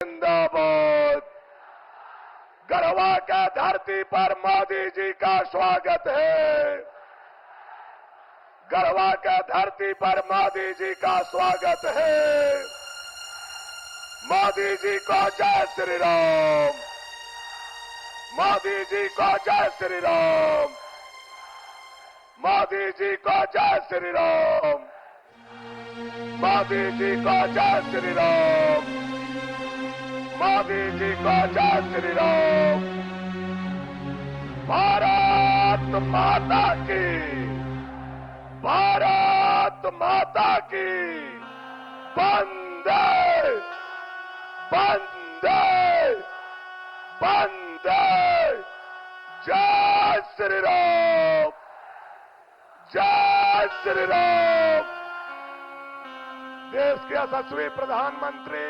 जिंदाबाद। गढ़वा के धरती पर मोदी जी का स्वागत है। गढ़वा के धरती पर मोदी जी का स्वागत है। मोदी जी को जय श्री राम। मोदी जी को जय श्री राम। मोदी जी को जय श्री राम। मोदी जी को जय श्री राम। मोदी जी को जय श्री राम। भारत माता की, भारत माता की वंदे वंदे वंदे। जय श्री राम। जय श्री राम। देश के यशस्वी प्रधानमंत्री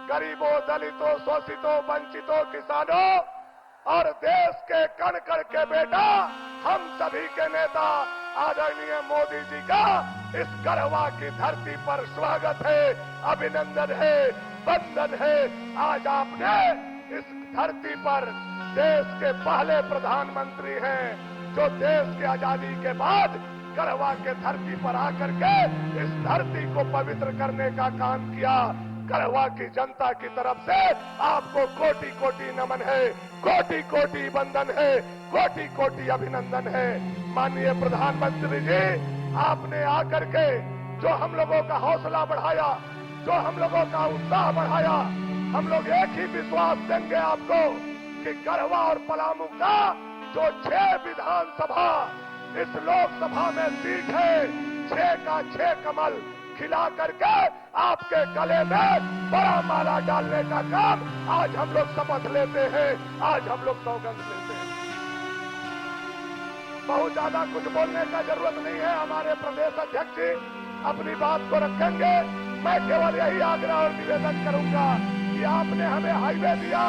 गरीबों, दलितों, शोषितों, वंचितों, किसानों और देश के कण कण के बेटा हम सभी के नेता आदरणीय मोदी जी का इस गढ़वा की धरती पर स्वागत है, अभिनंदन है, वंदन है। आज आपने इस धरती पर देश के पहले प्रधानमंत्री हैं जो देश की आजादी के बाद गढ़वा के धरती पर आकर के इस धरती को पवित्र करने का काम किया। गढ़वा की जनता की तरफ से आपको कोटि कोटि नमन है, कोटि कोटि वंदन है, कोटि कोटि अभिनंदन है। माननीय प्रधानमंत्री जी, आपने आकर के जो हम लोगों का हौसला बढ़ाया, जो हम लोगों का उत्साह बढ़ाया, हम लोग एक ही विश्वास देंगे आपको कि गढ़वा और पलामू का जो 6 विधानसभा इस लोकसभा में सीट है, 6 का 6 कमल खिला करके आपके गले में बड़ा माला डालने का काम आज हम लोग शपथ लेते हैं, आज हम लोग सौगंध लेते हैं। बहुत ज्यादा कुछ बोलने का जरूरत नहीं है। हमारे प्रदेश अध्यक्ष जी अपनी बात को रखेंगे। मैं केवल यही आग्रह और निवेदन करूंगा कि आपने हमें हाईवे दिया,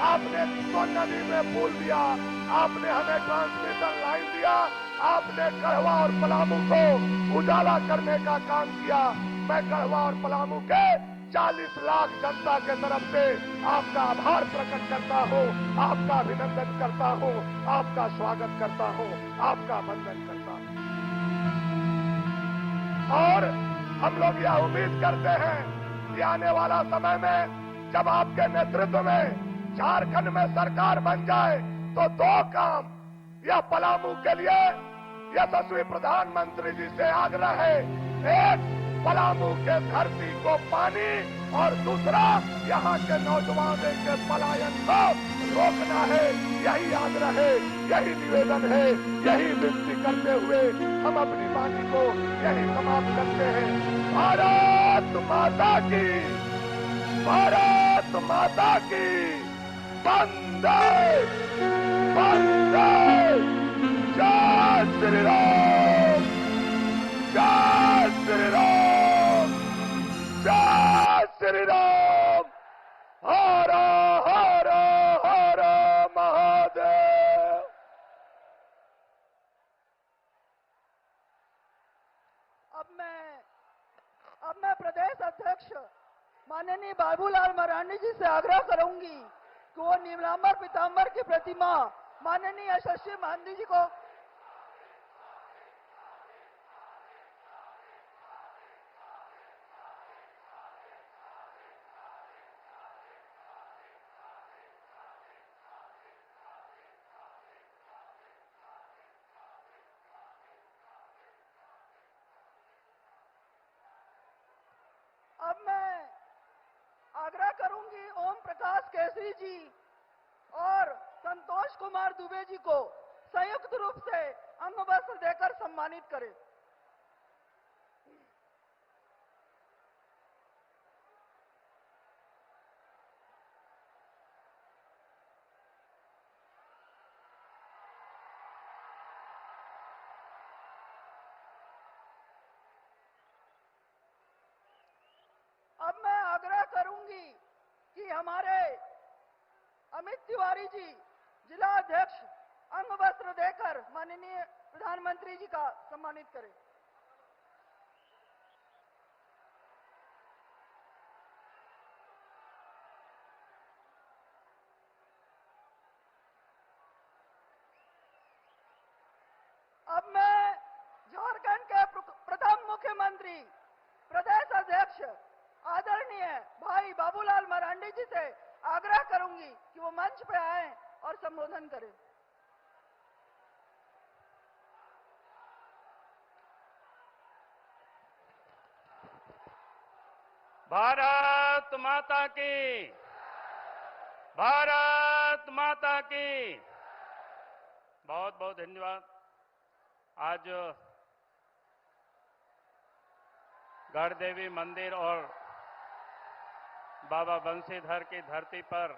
आपने सोन नदी में पुल दिया, आपने हमें ट्रांसमिशन लाइन दिया, आपने गढ़वा और पलामू को उजाला करने का काम किया। मैं गढ़वा और पलामू के 40 लाख जनता के तरफ से आपका आभार प्रकट करता हूँ, आपका अभिनंदन करता हूँ, आपका स्वागत करता हूँ, आपका वंदन करता हूँ। और हम लोग यह उम्मीद करते हैं कि आने वाला समय में जब आपके नेतृत्व में झारखंड में सरकार बन जाए तो 2 काम यह पलामू के लिए यशस्वी प्रधानमंत्री जी से आग्रह है। एक, पलामू के धरती को पानी, और दूसरा, यहाँ के नौजवानों के पलायन को रोकना है। यही आग्रह है, यही निवेदन है, यही विनती करते हुए हम अपनी वाणी को यही समाप्त करते हैं। भारत माता की, भारत माता की वंदे वंदे। जय श्री राम। जय श्री राम। जय श्री राम। हर हर हर महादेव। अब मैं प्रदेश अध्यक्ष माननीय बाबूलाल मरांडी जी से आग्रह करूंगी कि वो नीलांबर पीतांबर की प्रतिमा माननीय यशस्वी मांझी जी को अब मैं आग्रह करूंगी ओम प्रकाश केसरी जी और संतोष कुमार दुबे जी को संयुक्त रूप से अंग वस्त्र देकर सम्मानित करें। अब मैं आग्रह करूंगी कि हमारे अमित तिवारी जी जिला अध्यक्ष अंग वस्त्र देकर माननीय प्रधानमंत्री जी का सम्मानित करें। मुख्यमंत्री प्रदेश अध्यक्ष आदरणीय भाई बाबूलाल मरांडी जी से आग्रह करूंगी कि वो मंच पे आए और संबोधन करें। भारत माता की, भारत माता की। बहुत बहुत धन्यवाद। आज गढ़देवी मंदिर और बाबा बंशीधर की धरती पर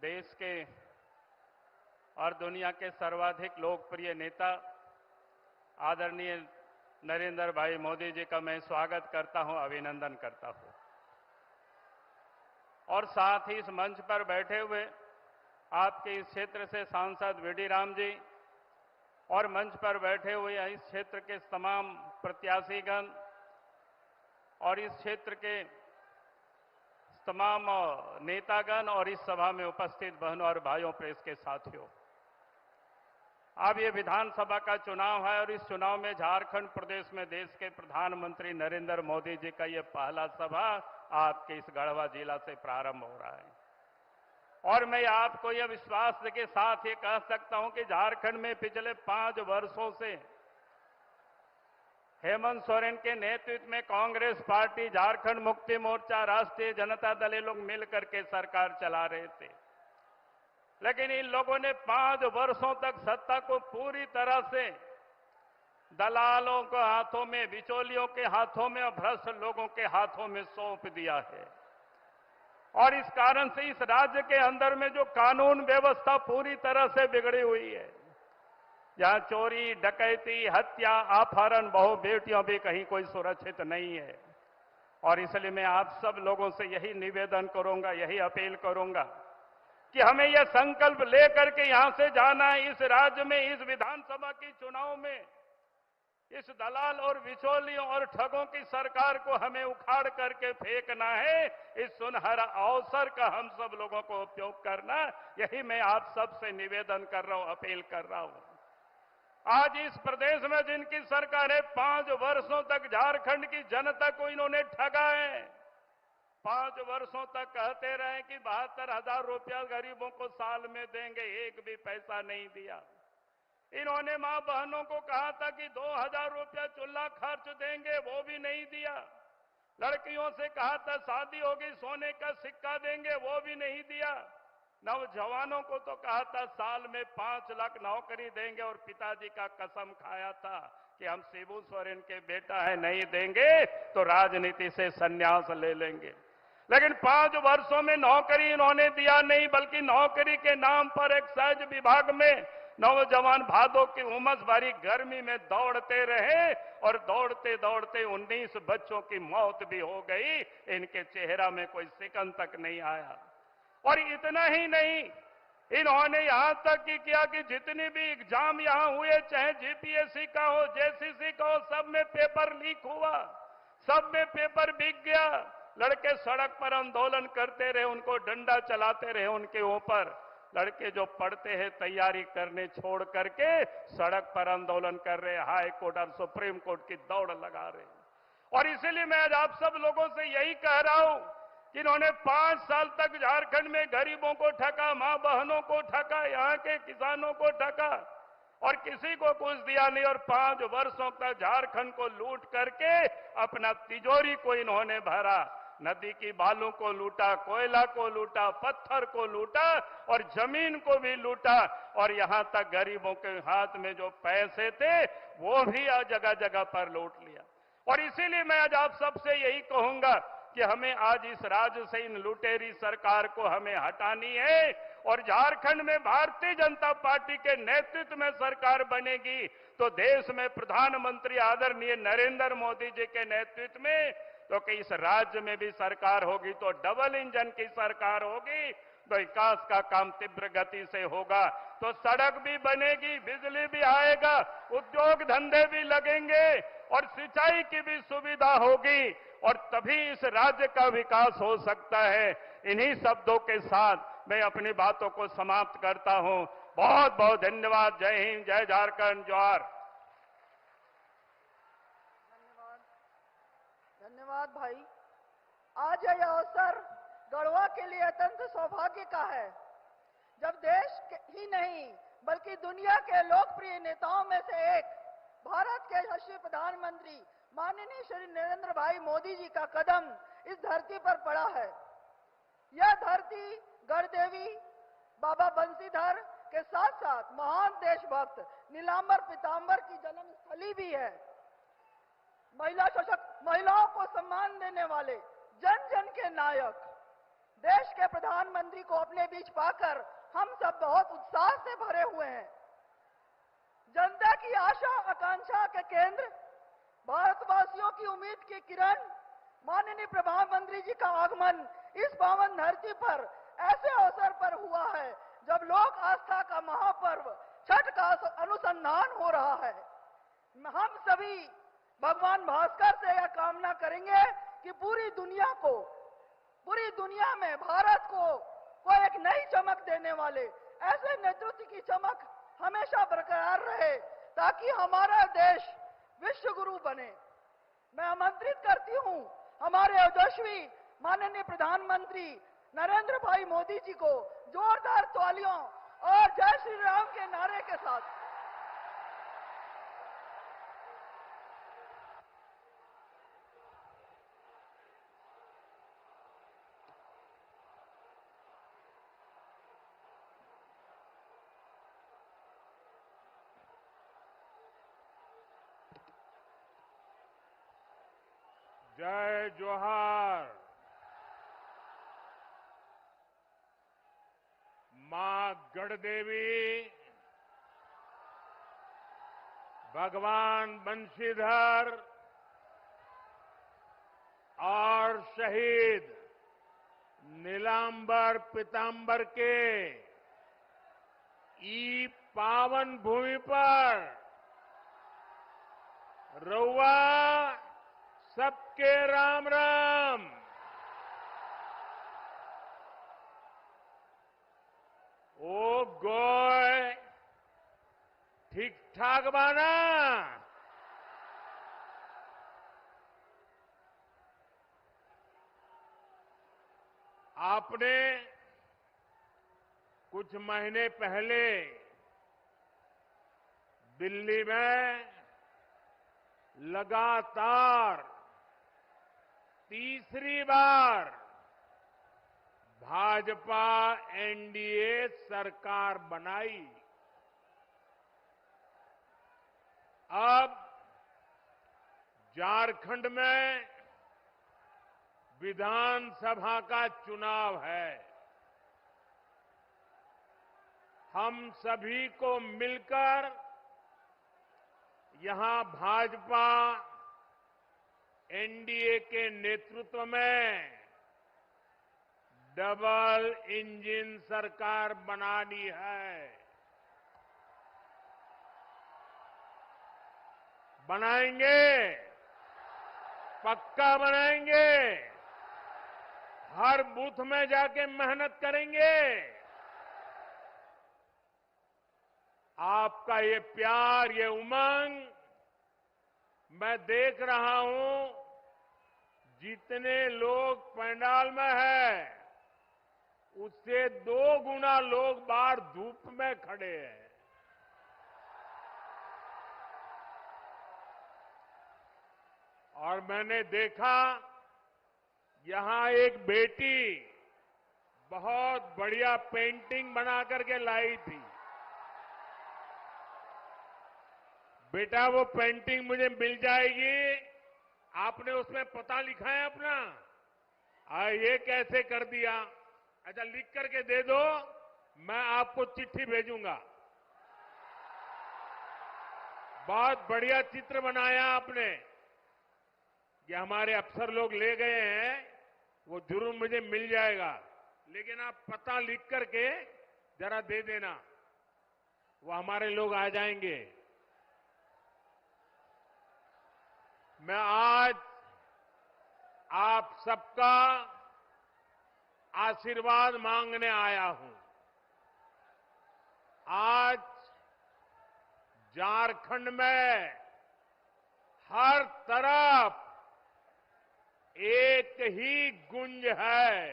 देश के और दुनिया के सर्वाधिक लोकप्रिय नेता आदरणीय नरेंद्र भाई मोदी जी का मैं स्वागत करता हूं, अभिनंदन करता हूं। और साथ ही इस मंच पर बैठे हुए आपके इस क्षेत्र से सांसद वीडी राम जी और मंच पर बैठे हुए इस क्षेत्र के तमाम प्रत्याशीगण और इस क्षेत्र के तमाम नेतागण और इस सभा में उपस्थित बहनों और भाइयों प्रेस के साथियों, अब ये विधानसभा का चुनाव है और इस चुनाव में झारखंड प्रदेश में देश के प्रधानमंत्री नरेंद्र मोदी जी का ये पहला सभा आपके इस गढ़वा जिला से प्रारंभ हो रहा है। और मैं आपको यह विश्वास के साथ ये कह सकता हूं कि झारखंड में पिछले 5 वर्षों से हेमंत सोरेन के नेतृत्व में कांग्रेस पार्टी, झारखंड मुक्ति मोर्चा, राष्ट्रीय जनता दल ये लोग मिलकर के सरकार चला रहे थे। लेकिन इन लोगों ने 5 वर्षों तक सत्ता को पूरी तरह से दलालों के हाथों में, बिचौलियों के हाथों में और भ्रष्ट लोगों के हाथों में सौंप दिया है। और इस कारण से इस राज्य के अंदर में जो कानून व्यवस्था पूरी तरह से बिगड़ी हुई है, जहां चोरी, डकैती, हत्या, अपहरण, बहु बेटियों भी कहीं कोई सुरक्षित नहीं है। और इसलिए मैं आप सब लोगों से यही निवेदन करूंगा, यही अपील करूंगा कि हमें यह संकल्प लेकर के यहां से जाना है। इस राज्य में, इस विधानसभा के चुनाव में इस दलाल और बिचौलियों और ठगों की सरकार को हमें उखाड़ करके फेंकना है। इस सुनहरा अवसर का हम सब लोगों को उपयोग करना, यही मैं आप सबसे निवेदन कर रहा हूं, अपील कर रहा हूं। आज इस प्रदेश में जिनकी सरकार है, 5 वर्षों तक झारखंड की जनता को इन्होंने ठगा है। 5 वर्षों तक कहते रहे कि 72,000 रुपया गरीबों को साल में देंगे, एक भी पैसा नहीं दिया। इन्होंने मां बहनों को कहा था कि 2,000 रुपया चूल्हा खर्च देंगे, वो भी नहीं दिया। लड़कियों से कहा था शादी होगी सोने का सिक्का देंगे, वो भी नहीं दिया। नौजवानों को तो कहा था साल में 5 लाख नौकरी देंगे और पिताजी का कसम खाया था कि हम शिबू सोरेन के बेटा है, नहीं देंगे तो राजनीति से संन्यास ले लेंगे। लेकिन 5 वर्षों में नौकरी इन्होंने दिया नहीं, बल्कि नौकरी के नाम पर एक्साइज विभाग में नौजवान भादों की उमस भरी गर्मी में दौड़ते रहे और दौड़ते दौड़ते 19 बच्चों की मौत भी हो गई। इनके चेहरा में कोई सिकन तक नहीं आया। और इतना ही नहीं, इन्होंने यहां तक कि किया कि जितने भी एग्जाम यहां हुए, चाहे जीपीएससी का हो, जेसीसी का हो, सब में पेपर लीक हुआ, सब में पेपर बिक गया। लड़के सड़क पर आंदोलन करते रहे, उनको डंडा चलाते रहे उनके ऊपर। लड़के जो पढ़ते हैं तैयारी करने छोड़ करके सड़क पर आंदोलन कर रहे, हाई कोर्ट और सुप्रीम कोर्ट की दौड़ लगा रहे। और इसीलिए मैं आज आप सब लोगों से यही कह रहा हूं कि इन्होंने 5 साल तक झारखंड में गरीबों को ठगा, मां बहनों को ठगा, यहां के किसानों को ठगा और किसी को कुछ दिया नहीं। और 5 वर्षों तक झारखंड को लूट करके अपना तिजोरी को इन्होंने भरा। नदी की बालू को लूटा, कोयला को लूटा, पत्थर को लूटा और जमीन को भी लूटा। और यहां तक गरीबों के हाथ में जो पैसे थे वो भी जगह जगह पर लूट लिया। और इसीलिए मैं आज आप सबसे यही कहूंगा कि हमें आज इस राज्य से इन लुटेरी सरकार को हमें हटानी है। और झारखंड में भारतीय जनता पार्टी के नेतृत्व में सरकार बनेगी तो देश में प्रधानमंत्री आदरणीय नरेंद्र मोदी जी के नेतृत्व में, तो कि इस राज्य में भी सरकार होगी तो डबल इंजन की सरकार होगी, तो विकास का काम तीव्र गति से होगा, तो सड़क भी बनेगी, बिजली भी आएगा, उद्योग धंधे भी लगेंगे और सिंचाई की भी सुविधा होगी और तभी इस राज्य का विकास हो सकता है। इन्हीं शब्दों के साथ मैं अपनी बातों को समाप्त करता हूं। बहुत बहुत धन्यवाद। जय हिंद, जय झारखंड, जोहार। धन्यवाद भाई। आज यह अवसर गढ़वा के लिए अत्यंत सौभाग्य का है, जब देश ही नहीं बल्कि दुनिया के लोकप्रिय नेताओं में से एक भारत के यशस्वी प्रधानमंत्री माननीय श्री नरेंद्र भाई मोदी जी का कदम इस धरती पर पड़ा है। यह धरती गढ़देवी बाबा बंसीधर के साथ साथ महान देशभक्त नीलांबर पीतांबर की जन्म स्थली भी है। महिलाओं को सम्मान देने वाले जन जन के नायक देश के प्रधानमंत्री को अपने बीच पाकर हम सब बहुत उत्साह से भरे हुए हैं। जनता की आशा आकांक्षा के केंद्र, भारतवासियों की उम्मीद की किरण माननीय प्रधानमंत्री जी का आगमन इस पावन धरती पर ऐसे अवसर पर हुआ है जब लोक आस्था का महापर्व छठ का अनुसंधान हो रहा है। हम सभी भगवान भास्कर से यह कामना करेंगे कि पूरी दुनिया में भारत को एक नई चमक देने वाले ऐसे नेतृत्व की चमक हमेशा बरकरार रहे, ताकि हमारा देश विश्व गुरु बने। मैं आमंत्रित करती हूं हमारे यशस्वी माननीय प्रधानमंत्री नरेंद्र भाई मोदी जी को जोरदार तालियों और जय श्री राम के नारे के साथ। जय जोहार। मां गढ़देवी, भगवान बंशीधर और शहीद नीलांबर पीतांबर के ई पावन भूमि पर रउआ सबके राम राम। ओ गोय ठीक ठाक बाना? आपने कुछ महीने पहले दिल्ली में लगातार तीसरी बार भाजपा एनडीए सरकार बनाई। अब झारखंड में विधानसभा का चुनाव है। हम सभी को मिलकर यहां भाजपा एनडीए के नेतृत्व में डबल इंजन सरकार बनानी है। बनाएंगे, पक्का बनाएंगे। हर बूथ में जाके मेहनत करेंगे। आपका ये प्यार, ये उमंग मैं देख रहा हूं। जितने लोग पंडाल में हैं, उससे 2 गुना लोग बाहर धूप में खड़े हैं। और मैंने देखा यहां एक बेटी बहुत बढ़िया पेंटिंग बना करके लाई थी। बेटा वो पेंटिंग मुझे मिल जाएगी? आपने उसमें पता लिखा है अपना? ये कैसे कर दिया? अच्छा, लिख करके दे दो, मैं आपको चिट्ठी भेजूंगा। बहुत बढ़िया चित्र बनाया आपने। ये हमारे अफसर लोग ले गए हैं, वो जरूर मुझे मिल जाएगा, लेकिन आप पता लिख करके जरा दे देना, वो हमारे लोग आ जाएंगे। मैं आज आप सबका आशीर्वाद मांगने आया हूं। आज झारखंड में हर तरफ एक ही गुंज है,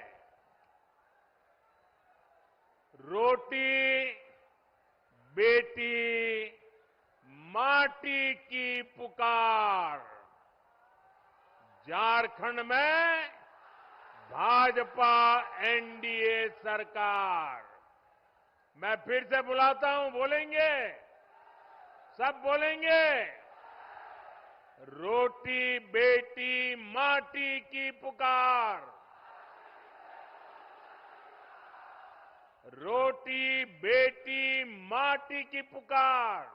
रोटी बेटी माटी की पुकार। झारखंड में भाजपा एनडीए सरकार। मैं फिर से बुलाता हूं, बोलेंगे? सब बोलेंगे? रोटी बेटी माटी की पुकार। रोटी बेटी माटी की पुकार।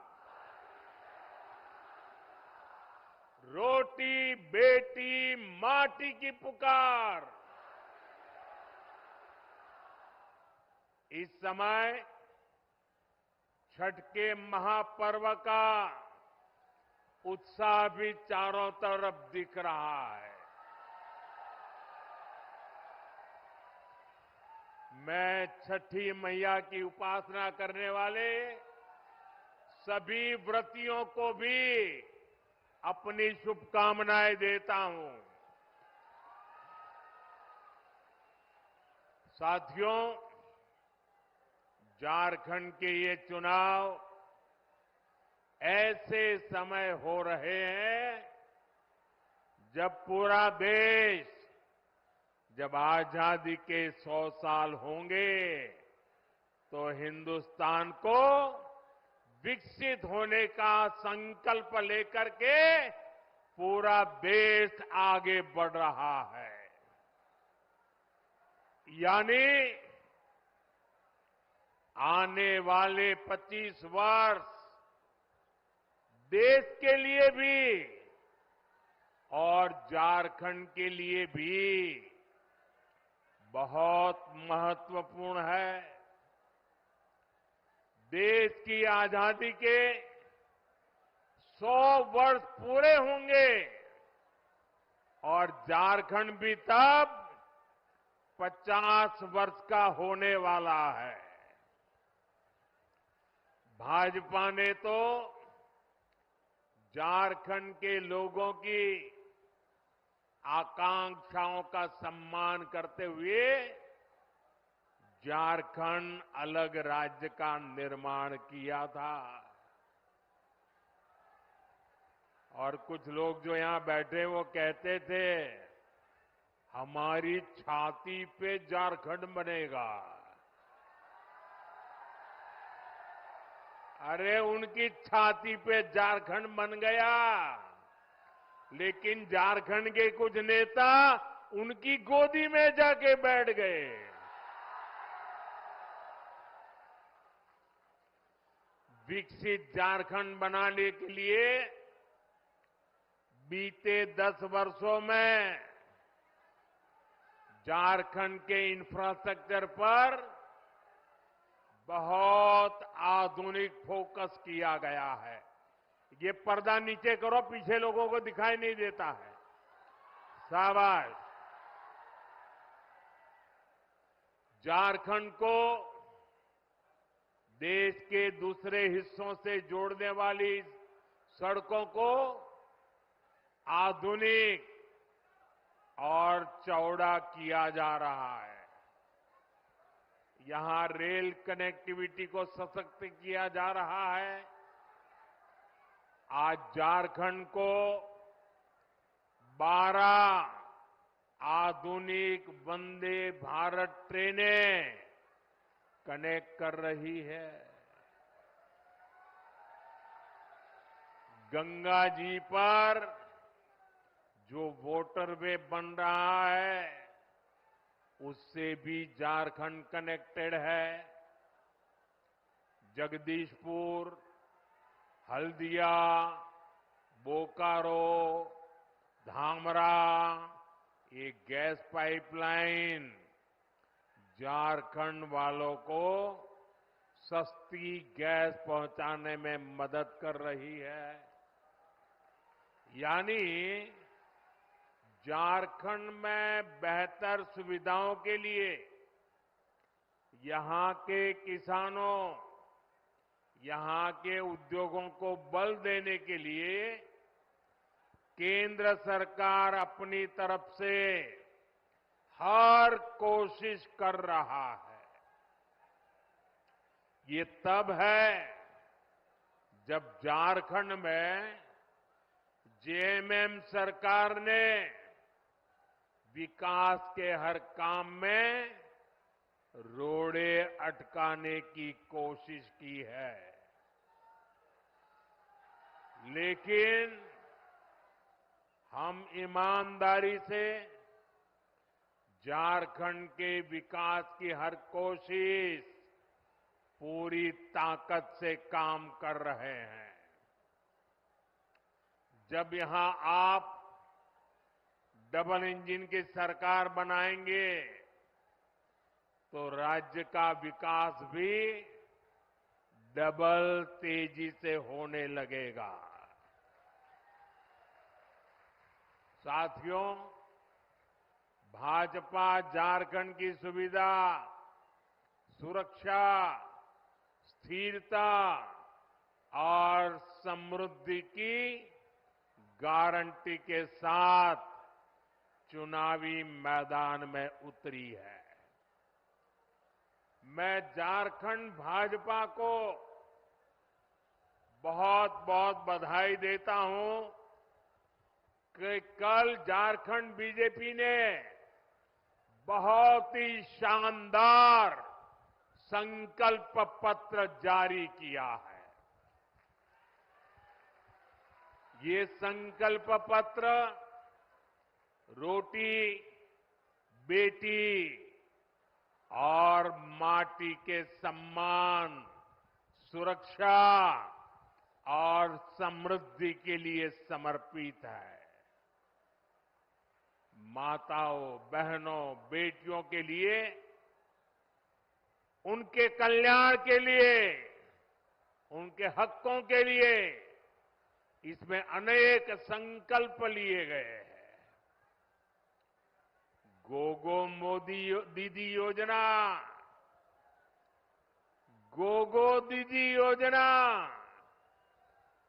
रोटी बेटी माटी की पुकार। इस समय छठ के महापर्व का उत्साह भी चारों तरफ दिख रहा है। मैं छठी मैया की उपासना करने वाले सभी व्रतियों को भी अपनी शुभकामनाएं देता हूं। साथियों, झारखंड के ये चुनाव ऐसे समय हो रहे हैं जब पूरा देश, जब आजादी के 100 साल होंगे तो हिंदुस्तान को विकसित होने का संकल्प लेकर के पूरा देश आगे बढ़ रहा है। यानी आने वाले 25 वर्ष देश के लिए भी और झारखंड के लिए भी बहुत महत्वपूर्ण है। देश की आजादी के 100 वर्ष पूरे होंगे और झारखंड भी तब 50 वर्ष का होने वाला है। भाजपा ने तो झारखंड के लोगों की आकांक्षाओं का सम्मान करते हुए झारखंड अलग राज्य का निर्माण किया था। और कुछ लोग जो यहां बैठे वो कहते थे हमारी छाती पे झारखंड बनेगा। अरे उनकी छाती पे झारखंड बन गया, लेकिन झारखंड के कुछ नेता उनकी गोदी में जाके बैठ गए। विकसित झारखंड बनाने के लिए बीते 10 वर्षों में झारखंड के इंफ्रास्ट्रक्चर पर बहुत आधुनिक फोकस किया गया है। ये पर्दा नीचे करो, पीछे लोगों को दिखाई नहीं देता है। शाबाश। झारखंड को देश के दूसरे हिस्सों से जोड़ने वाली सड़कों को आधुनिक और चौड़ा किया जा रहा है। यहां रेल कनेक्टिविटी को सशक्त किया जा रहा है। आज झारखंड को 12 आधुनिक वंदे भारत ट्रेनें कनेक्ट कर रही है। गंगा जी पर जो वाटरवे बन रहा है उससे भी झारखंड कनेक्टेड है। जगदीशपुर, हल्दिया, बोकारो, धामरा, ये गैस पाइपलाइन झारखंड वालों को सस्ती गैस पहुंचाने में मदद कर रही है। यानी झारखंड में बेहतर सुविधाओं के लिए यहां के किसानों, यहां के उद्योगों को बल देने के लिए केंद्र सरकार अपनी तरफ से हर कोशिश कर रहा है। ये तब है जब झारखंड में जेएमएम सरकार ने विकास के हर काम में रोड़े अटकाने की कोशिश की है। लेकिन हम ईमानदारी से झारखंड के विकास की हर कोशिश पूरी ताकत से काम कर रहे हैं। जब यहां आप डबल इंजन की सरकार बनाएंगे तो राज्य का विकास भी डबल तेजी से होने लगेगा। साथियों, भाजपा झारखंड की सुविधा, सुरक्षा, स्थिरता और समृद्धि की गारंटी के साथ चुनावी मैदान में उतरी है। मैं झारखंड भाजपा को बहुत बहुत बधाई देता हूं कि कल झारखंड बीजेपी ने बहुत ही शानदार संकल्प पत्र जारी किया है। ये संकल्प पत्र रोटी, बेटी और माटी के सम्मान, सुरक्षा और समृद्धि के लिए समर्पित है। माताओं, बहनों, बेटियों के लिए, उनके कल्याण के लिए, उनके हकों के लिए इसमें अनेक संकल्प लिए गए हैं। गोगो मोदी दीदी योजना, गोगो दीदी योजना,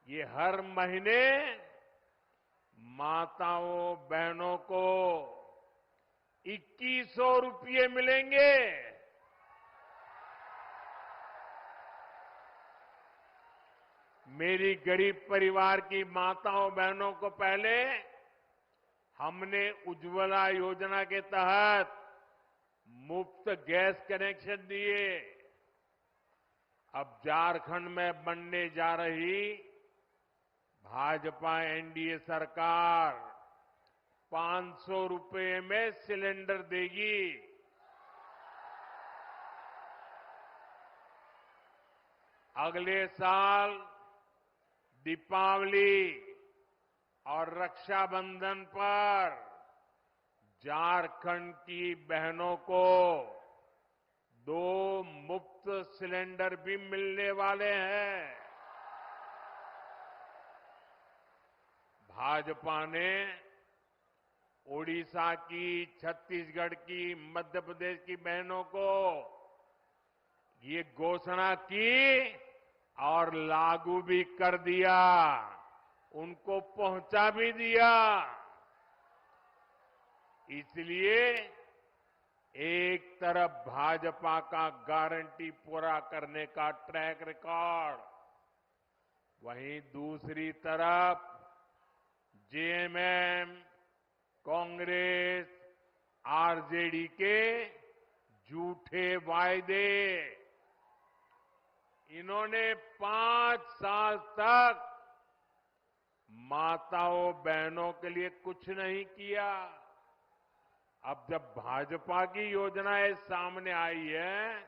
ये हर महीने माताओं, बहनों को 2100 रुपये मिलेंगे। मेरी गरीब परिवार की माताओं, बहनों को पहले हमने उज्ज्वला योजना के तहत मुफ्त गैस कनेक्शन दिए। अब झारखंड में बनने जा रही भाजपा एनडीए सरकार 500 रुपये में सिलेंडर देगी। अगले साल दीपावली और रक्षाबंधन पर झारखंड की बहनों को 2 मुफ्त सिलेंडर भी मिलने वाले हैं। भाजपा ने ओडिशा की, छत्तीसगढ़ की, मध्य प्रदेश की बहनों को ये घोषणा की और लागू भी कर दिया, उनको पहुंचा भी दिया। इसलिए एक तरफ भाजपा का गारंटी पूरा करने का ट्रैक रिकॉर्ड, वहीं दूसरी तरफ जेएमएम, कांग्रेस, आरजेडी के झूठे वायदे। इन्होंने 5 साल तक माताओं, बहनों के लिए कुछ नहीं किया। अब जब भाजपा की योजनाएं सामने आई है,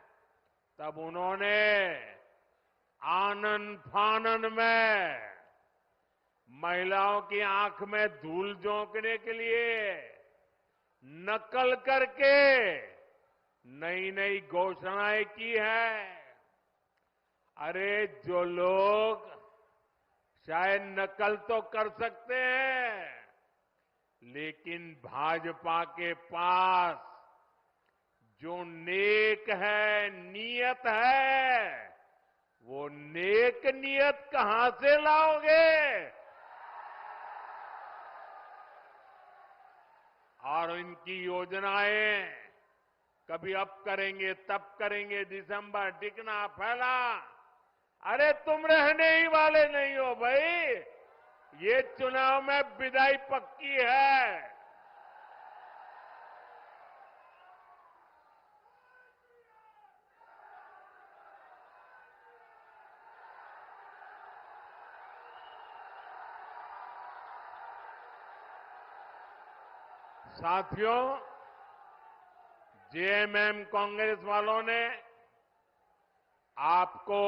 तब उन्होंने आनन फानन में महिलाओं की आंख में धूल झोंकने के लिए नकल करके नई नई घोषणाएं की है। अरे, जो लोग शायद नकल तो कर सकते हैं, लेकिन भाजपा के पास जो नेक है, नियत है, वो नेक नियत कहां से लाओगे? और इनकी योजनाएं कभी अब करेंगे तब करेंगे, दिसंबर टिकना फैला। अरे तुम रहने ही वाले नहीं हो भाई, ये चुनाव में विदाई पक्की है। साथियों, जेएमएम कांग्रेस वालों ने आपको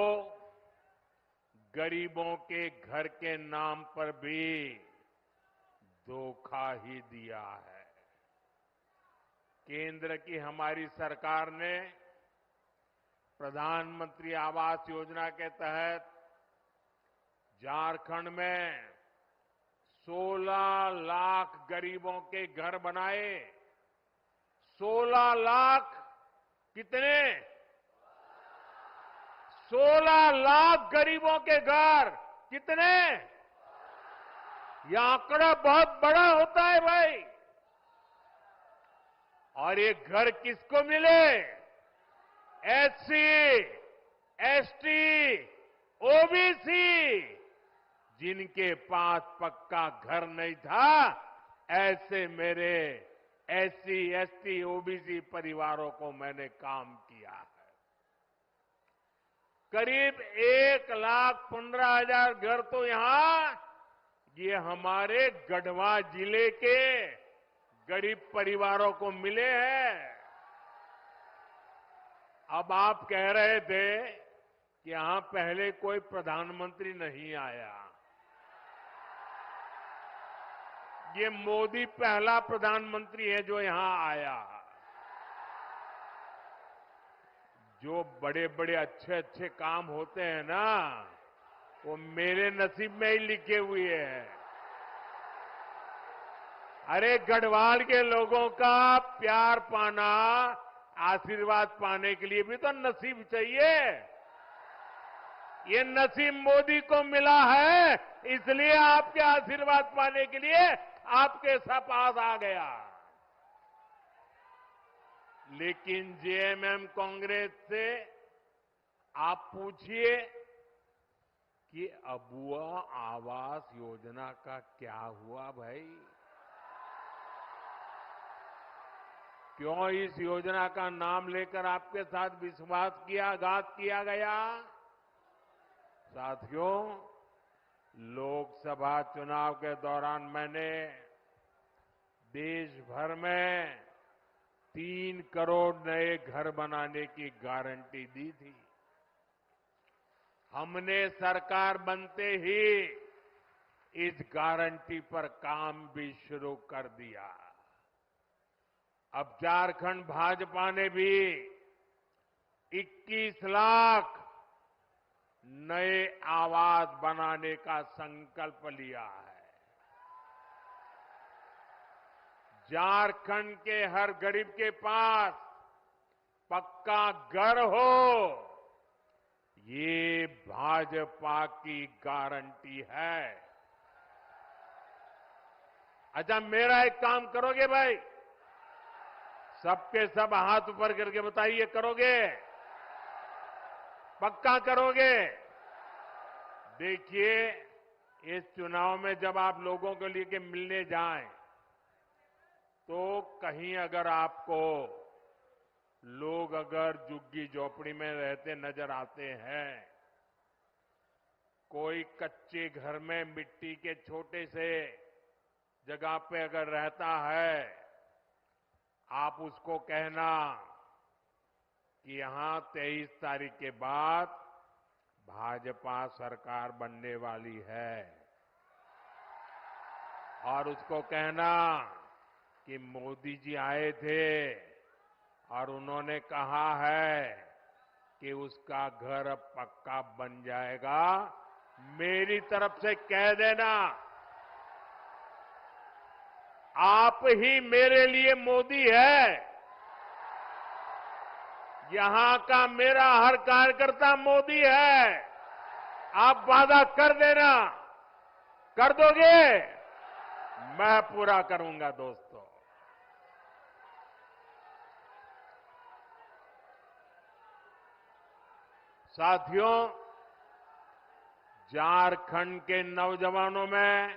गरीबों के घर के नाम पर भी धोखा ही दिया है। केंद्र की हमारी सरकार ने प्रधानमंत्री आवास योजना के तहत झारखंड में 16 लाख गरीबों के घर बनाए। 16 लाख कितने? 16 लाख गरीबों के घर कितने? यह आंकड़ा बहुत बड़ा होता है भाई। और ये घर किसको मिले? एससी, एसटी, ओबीसी, जिनके पास पक्का घर नहीं था, ऐसे मेरे एससी, एसटी, ओबीसी परिवारों को मैंने काम किया है। करीब 1,15,000 घर तो यहां ये हमारे गढ़वा जिले के गरीब परिवारों को मिले हैं। अब आप कह रहे थे कि यहां पहले कोई प्रधानमंत्री नहीं आया। ये मोदी पहला प्रधानमंत्री है जो यहां आया। जो बड़े बड़े अच्छे अच्छे काम होते हैं ना, वो मेरे नसीब में ही लिखे हुए हैं। अरे गढ़वाल के लोगों का प्यार पाना, आशीर्वाद पाने के लिए भी तो नसीब चाहिए। ये नसीब मोदी को मिला है, इसलिए आपके आशीर्वाद पाने के लिए आपके पास आ गया। लेकिन जेएमएम कांग्रेस से आप पूछिए कि अबुआ आवास योजना का क्या हुआ भाई? क्यों इस योजना का नाम लेकर आपके साथ विश्वासघात किया गया? साथियों, लोकसभा चुनाव के दौरान मैंने देश भर में 3 करोड़ नए घर बनाने की गारंटी दी थी। हमने सरकार बनते ही इस गारंटी पर काम भी शुरू कर दिया। अब झारखंड भाजपा ने भी 21 लाख नए आवास बनाने का संकल्प लिया है। झारखंड के हर गरीब के पास पक्का घर हो, ये भाजपा की गारंटी है। अच्छा, मेरा एक काम करोगे भाई? सबके सब हाथ ऊपर करके बताइए, करोगे? पक्का करोगे? देखिए, इस चुनाव में जब आप लोगों को लेके मिलने जाएं, तो कहीं अगर आपको लोग अगर झुग्गी झोपड़ी में रहते नजर आते हैं, कोई कच्चे घर में मिट्टी के छोटे से जगह पे अगर रहता है, आप उसको कहना कि यहां 23 तारीख के बाद भाजपा सरकार बनने वाली है, और उसको कहना कि मोदी जी आए थे और उन्होंने कहा है कि उसका घर अब पक्का बन जाएगा। मेरी तरफ से कह देना, आप ही मेरे लिए मोदी है। यहां का मेरा हर कार्यकर्ता मोदी है। आप वादा कर देना, कर दोगे? मैं पूरा करूंगा दोस्तों। साथियों, झारखंड के नौजवानों में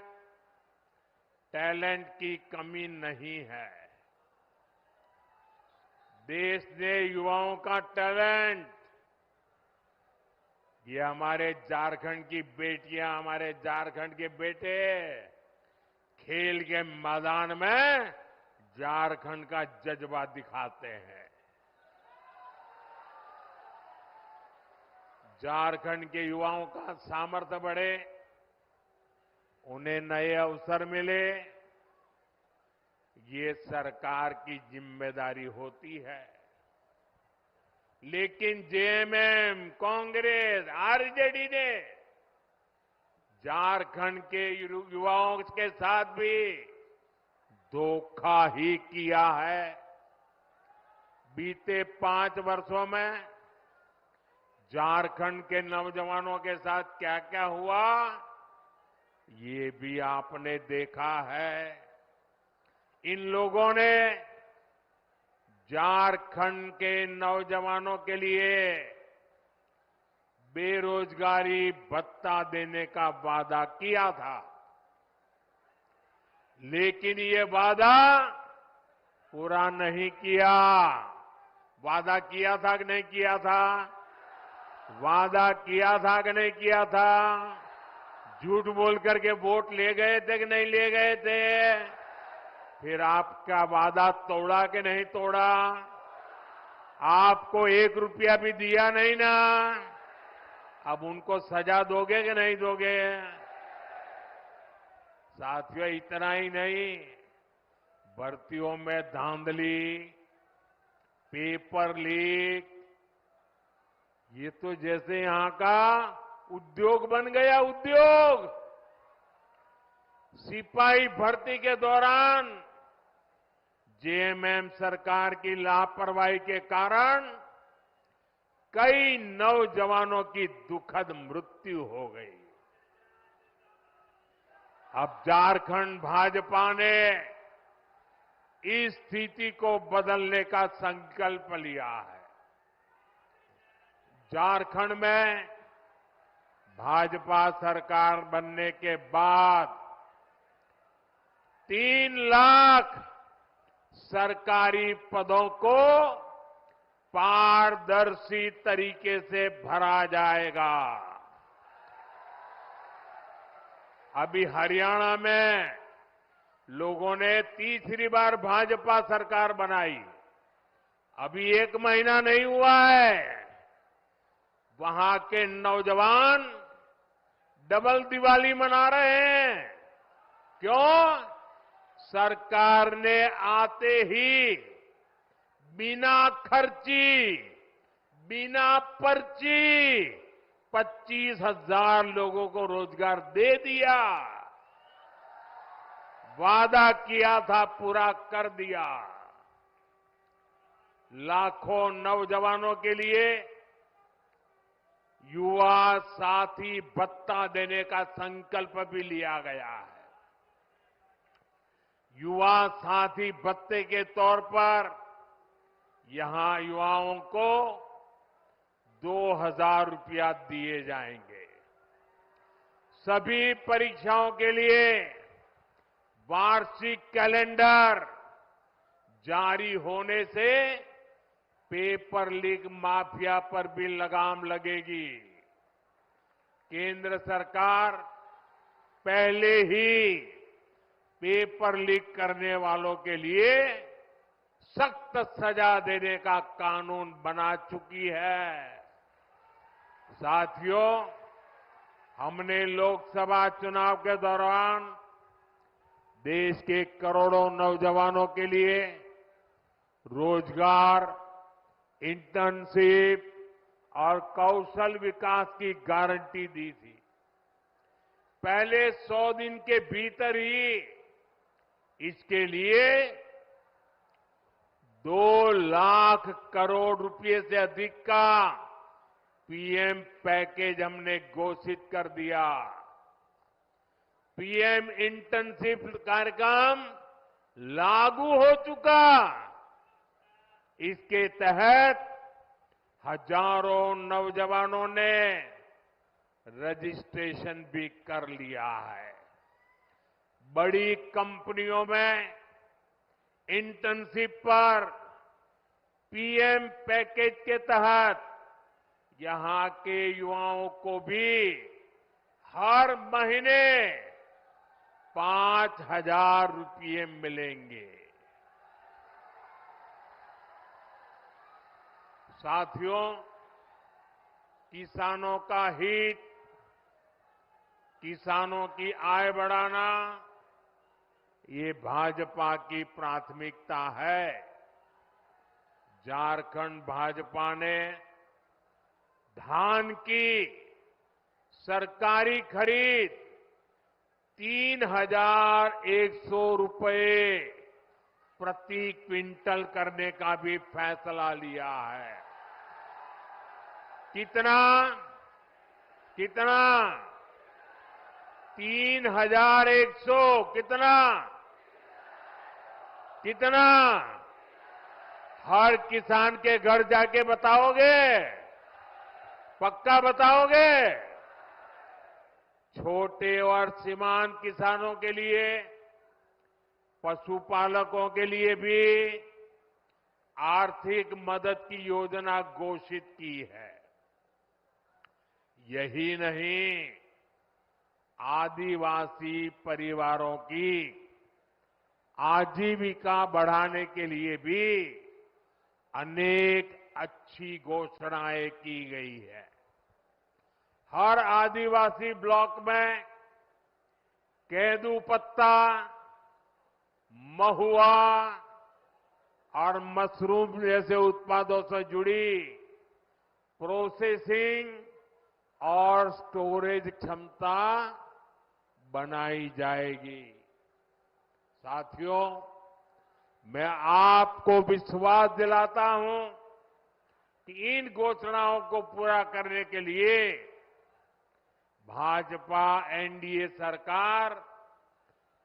टैलेंट की कमी नहीं है। देश ने युवाओं का टैलेंट, ये हमारे झारखंड की बेटियां, हमारे झारखंड के बेटे खेल के मैदान में झारखंड का जज्बा दिखाते हैं। झारखंड के युवाओं का सामर्थ्य बढ़े, उन्हें नए अवसर मिले, ये सरकार की जिम्मेदारी होती है। लेकिन जेएमएम, कांग्रेस, आरजेडी ने झारखंड के युवाओं के साथ भी धोखा ही किया है। बीते 5 वर्षों में झारखंड के नौजवानों के साथ क्या क्या हुआ, ये भी आपने देखा है। इन लोगों ने झारखंड के नौजवानों के लिए बेरोजगारी भत्ता देने का वादा किया था, लेकिन ये वादा पूरा नहीं किया। वादा किया था कि नहीं किया था? वादा किया था कि नहीं किया था? झूठ बोल करके वोट ले गए थे कि नहीं ले गए थे? फिर आपका वादा तोड़ा कि नहीं तोड़ा? आपको 1 रुपया भी दिया नहीं ना? अब उनको सजा दोगे कि नहीं दोगे? साथियों, इतना ही नहीं, भर्तियों में धांधली, पेपर लीक, ये तो जैसे यहां का उद्योग बन गया। उद्योग, सिपाही भर्ती के दौरान जेएमएम सरकार की लापरवाही के कारण कई नौजवानों की दुखद मृत्यु हो गई। अब झारखंड भाजपा ने इस स्थिति को बदलने का संकल्प लिया है। झारखंड में भाजपा सरकार बनने के बाद 3 लाख सरकारी पदों को पारदर्शी तरीके से भरा जाएगा। अभी हरियाणा में लोगों ने तीसरी बार भाजपा सरकार बनाई, अभी 1 महीना नहीं हुआ है। वहां के नौजवान डबल दिवाली मना रहे हैं। क्यों? सरकार ने आते ही बिना खर्ची, बिना पर्ची 25,000 लोगों को रोजगार दे दिया। वादा किया था, पूरा कर दिया। लाखों नौजवानों के लिए युवा साथी भत्ता देने का संकल्प भी लिया गया है। युवा साथी भत्ते के तौर पर यहां युवाओं को 2,000 रुपया दिए जाएंगे। सभी परीक्षाओं के लिए वार्षिक कैलेंडर जारी होने से पेपर लीक माफिया पर भी लगाम लगेगी। केंद्र सरकार पहले ही पेपर लीक करने वालों के लिए सख्त सजा देने का कानून बना चुकी है। साथियों, हमने लोकसभा चुनाव के दौरान देश के करोड़ों नौजवानों के लिए रोजगार, इंटर्नशिप और कौशल विकास की गारंटी दी थी। पहले 100 दिन के भीतर ही इसके लिए 2 लाख करोड़ रुपए से अधिक का पीएम पैकेज हमने घोषित कर दिया। पीएम इंटर्नशिप कार्यक्रम लागू हो चुका। इसके तहत हजारों नौजवानों ने रजिस्ट्रेशन भी कर लिया है। बड़ी कंपनियों में इंटर्नशिप पर पीएम पैकेज के तहत यहां के युवाओं को भी हर महीने 5,000 रुपये मिलेंगे। साथियों, किसानों का हित, किसानों की आय बढ़ाना, ये भाजपा की प्राथमिकता है। झारखंड भाजपा ने धान की सरकारी खरीद 3,100 रुपये प्रति क्विंटल करने का भी फैसला लिया है। कितना? 3,100। कितना? हर किसान के घर जाके बताओगे? पक्का बताओगे? छोटे और सीमांत किसानों के लिए, पशुपालकों के लिए भी आर्थिक मदद की योजना घोषित की है। यही नहीं, आदिवासी परिवारों की आजीविका बढ़ाने के लिए भी अनेक अच्छी घोषणाएं की गई है। हर आदिवासी ब्लॉक में केंदू पत्ता, महुआ और मशरूम जैसे उत्पादों से जुड़ी प्रोसेसिंग और स्टोरेज क्षमता बनाई जाएगी। साथियों, मैं आपको विश्वास दिलाता हूं कि इन घोषणाओं को पूरा करने के लिए भाजपा एनडीए सरकार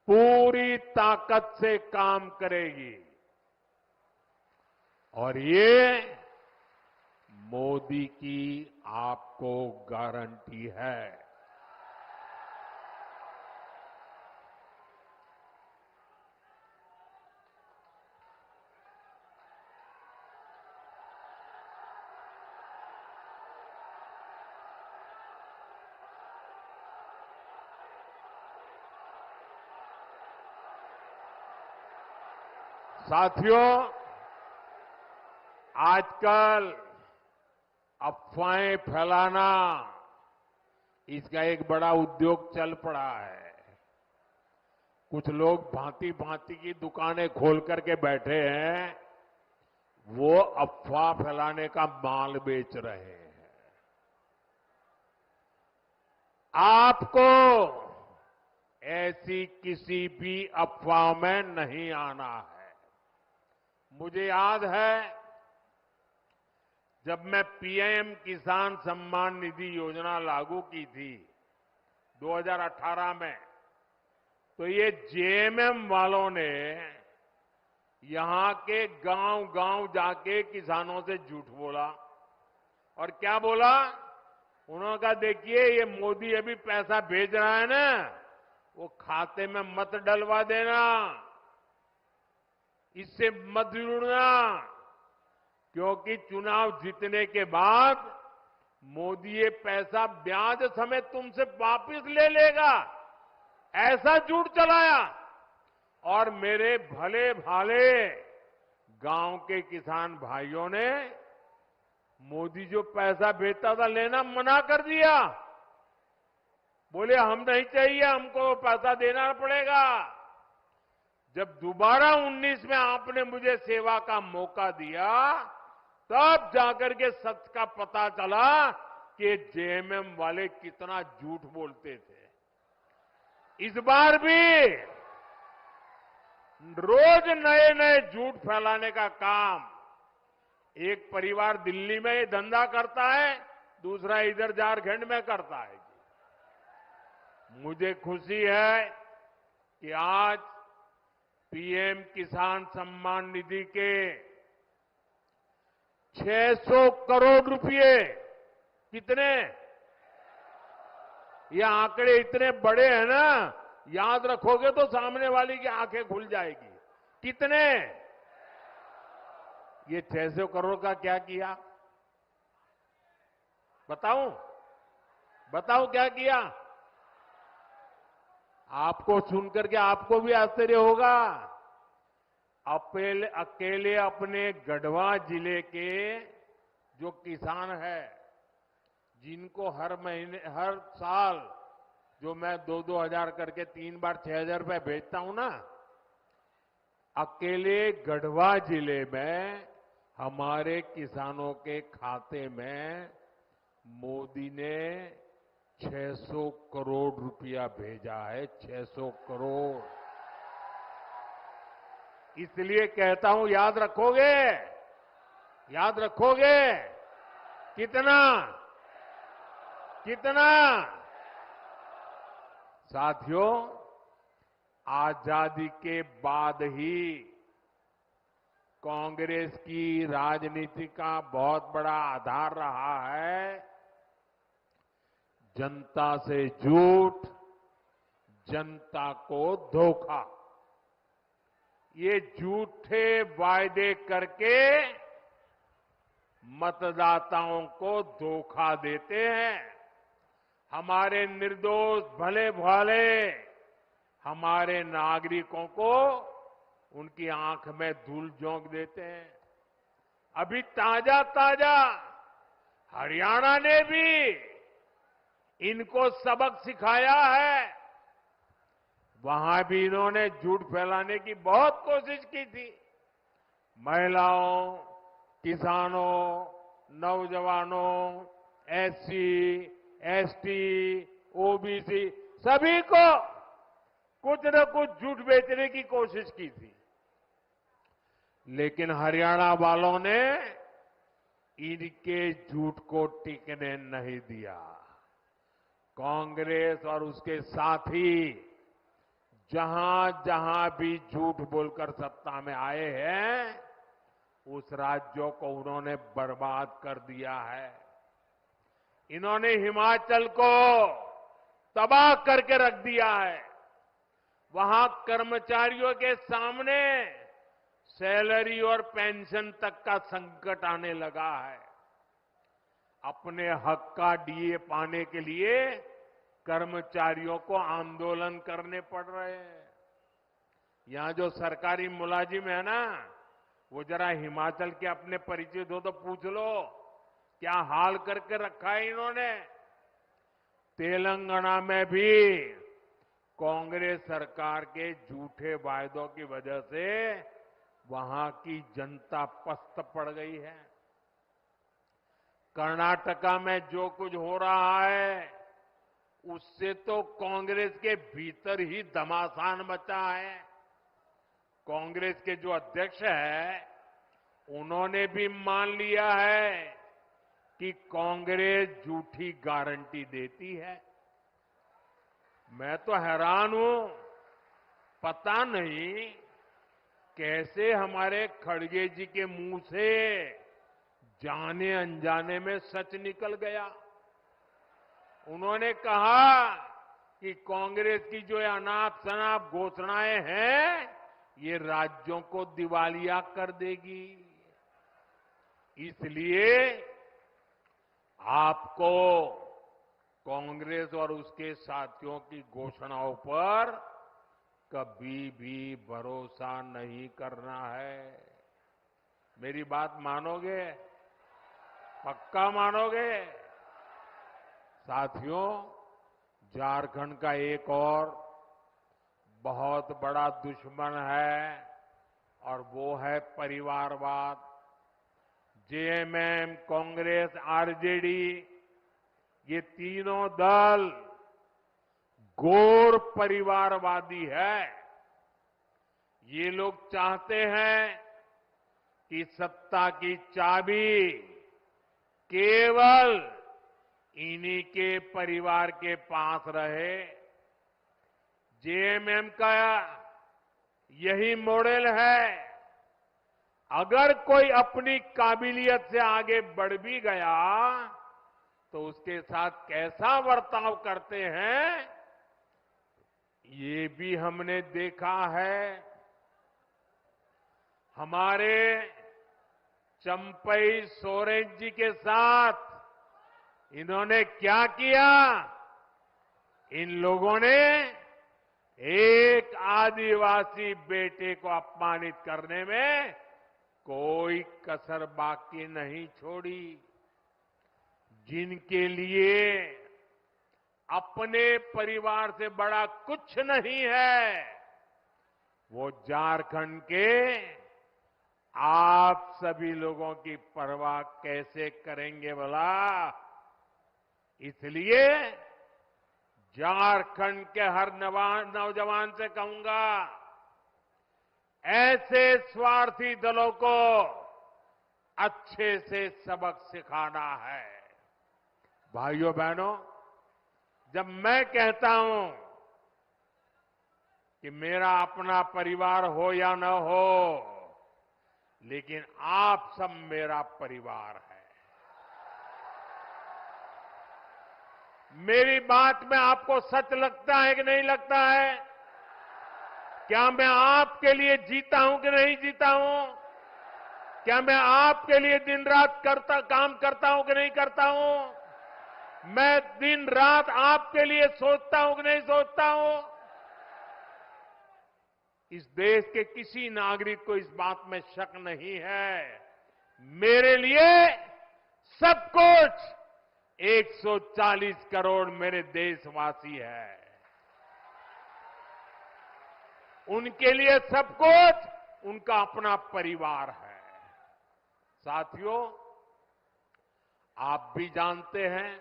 पूरी ताकत से काम करेगी। और ये मोदी की आपको गारंटी है। साथियों, आजकल अफवाहें फैलाना, इसका एक बड़ा उद्योग चल पड़ा है। कुछ लोग भांति भांति की दुकानें खोल करके बैठे हैं, वो अफवाह फैलाने का माल बेच रहे हैं। आपको ऐसी किसी भी अफवाह में नहीं आना है। मुझे याद है, जब मैं पीएम किसान सम्मान निधि योजना लागू की थी 2018 में, तो ये जेएमएम वालों ने यहां के गांव-गांव जाके किसानों से झूठ बोला। और क्या बोला? उन्होंने कहा, देखिए ये मोदी अभी पैसा भेज रहा है ना, वो खाते में मत डलवा देना, इससे मत जुड़ना, क्योंकि चुनाव जीतने के बाद मोदी ये पैसा ब्याज समेत तुमसे वापस ले लेगा। ऐसा झूठ चलाया। और मेरे भले भाले गांव के किसान भाइयों ने मोदी जो पैसा भेजता था लेना मना कर दिया। बोले हम नहीं चाहिए, हमको पैसा देना पड़ेगा। जब दोबारा 19 में आपने मुझे सेवा का मौका दिया, तब जाकर के सच का पता चला कि जेएमएम वाले कितना झूठ बोलते थे। इस बार भी रोज नए नए झूठ फैलाने का काम एक परिवार दिल्ली में ये धंधा करता है, दूसरा इधर झारखंड में करता है। मुझे खुशी है कि आज पीएम किसान सम्मान निधि के 600 करोड़ रुपए। कितने? ये आंकड़े इतने बड़े हैं ना, याद रखोगे तो सामने वाली की आंखें खुल जाएगी। कितने? ये 600 करोड़ का क्या किया? बताऊं? बताओ क्या किया? आपको सुनकर के आपको भी आश्चर्य होगा। अकेले अपने गढ़वा जिले के जो किसान है, जिनको हर महीने हर साल जो मैं 2-2 हजार करके 3 बार 6,000 रुपए भेजता हूं ना, अकेले गढ़वा जिले में हमारे किसानों के खाते में मोदी ने 600 करोड़ रुपया भेजा है। 600 करोड़। इसलिए कहता हूं, याद रखोगे? याद रखोगे? कितना? कितना? साथियों, आजादी के बाद ही कांग्रेस की राजनीति का बहुत बड़ा आधार रहा है जनता से झूठ, जनता को धोखा। ये झूठे वायदे करके मतदाताओं को धोखा देते हैं। हमारे निर्दोष भले भाले हमारे नागरिकों को उनकी आंख में धूल झोंक देते हैं। अभी ताजा ताजा हरियाणा ने भी इनको सबक सिखाया है। वहां भी इन्होंने झूठ फैलाने की बहुत कोशिश की थी। महिलाओं, किसानों, नौजवानों, एससी, एसटी, ओबीसी सभी को कुछ न कुछ झूठ बेचने की कोशिश की थी। लेकिन हरियाणा वालों ने इनके झूठ को टिकने नहीं दिया। कांग्रेस और उसके साथी जहां जहां भी झूठ बोलकर सत्ता में आए हैं, उस राज्यों को उन्होंने बर्बाद कर दिया है। इन्होंने हिमाचल को तबाह करके रख दिया है। वहां कर्मचारियों के सामने सैलरी और पेंशन तक का संकट आने लगा है। अपने हक का डीए पाने के लिए कर्मचारियों को आंदोलन करने पड़ रहे हैं। यहां जो सरकारी मुलाजिम है ना, वो जरा हिमाचल के अपने परिचित हो तो पूछ लो, क्या हाल करके रखा है इन्होंने। तेलंगाना में भी कांग्रेस सरकार के झूठे वायदों की वजह से वहां की जनता पस्त पड़ गई है। कर्नाटका में जो कुछ हो रहा है, उससे तो कांग्रेस के भीतर ही घमासान मचा है। कांग्रेस के जो अध्यक्ष है, उन्होंने भी मान लिया है कि कांग्रेस झूठी गारंटी देती है। मैं तो हैरान हूं, पता नहीं कैसे हमारे खड़गे जी के मुंह से जाने अनजाने में सच निकल गया। उन्होंने कहा कि कांग्रेस की जो अनाप शनाप घोषणाएं हैं, ये राज्यों को दिवालिया कर देगी। इसलिए आपको कांग्रेस और उसके साथियों की घोषणाओं पर कभी भी भरोसा नहीं करना है। मेरी बात मानोगे? पक्का मानोगे? साथियों, झारखंड का एक और बहुत बड़ा दुश्मन है और वो है परिवारवाद। जेएमएम, कांग्रेस, आरजेडी, ये तीनों दल घोर परिवारवादी है। ये लोग चाहते हैं कि सत्ता की चाबी केवल इन्हीं के परिवार के पास रहे। जेएमएम का यही मॉडल है। अगर कोई अपनी काबिलियत से आगे बढ़ भी गया तो उसके साथ कैसा बर्ताव करते हैं ये भी हमने देखा है। हमारे चंपई सोरेन जी के साथ इन्होंने क्या किया? इन लोगों ने एक आदिवासी बेटे को अपमानित करने में कोई कसर बाकी नहीं छोड़ी। जिनके लिए अपने परिवार से बड़ा कुछ नहीं है, वो झारखंड के आप सभी लोगों की परवाह कैसे करेंगे भला? इसलिए झारखंड के हर नौजवान से कहूंगा, ऐसे स्वार्थी दलों को अच्छे से सबक सिखाना है। भाइयों बहनों, जब मैं कहता हूं कि मेरा अपना परिवार हो या न हो, लेकिन आप सब मेरा परिवार है। मेरी बात में आपको सच लगता है कि नहीं लगता है? क्या मैं आपके लिए जीता हूं कि नहीं जीता हूं? क्या मैं आपके लिए दिन रात काम करता हूं कि नहीं करता हूं? मैं दिन रात आपके लिए सोचता हूं कि नहीं सोचता हूं? इस देश के किसी नागरिक को इस बात में शक नहीं है। मेरे लिए सब कुछ 140 करोड़ मेरे देशवासी हैं। उनके लिए सब कुछ उनका अपना परिवार है। साथियों, आप भी जानते हैं,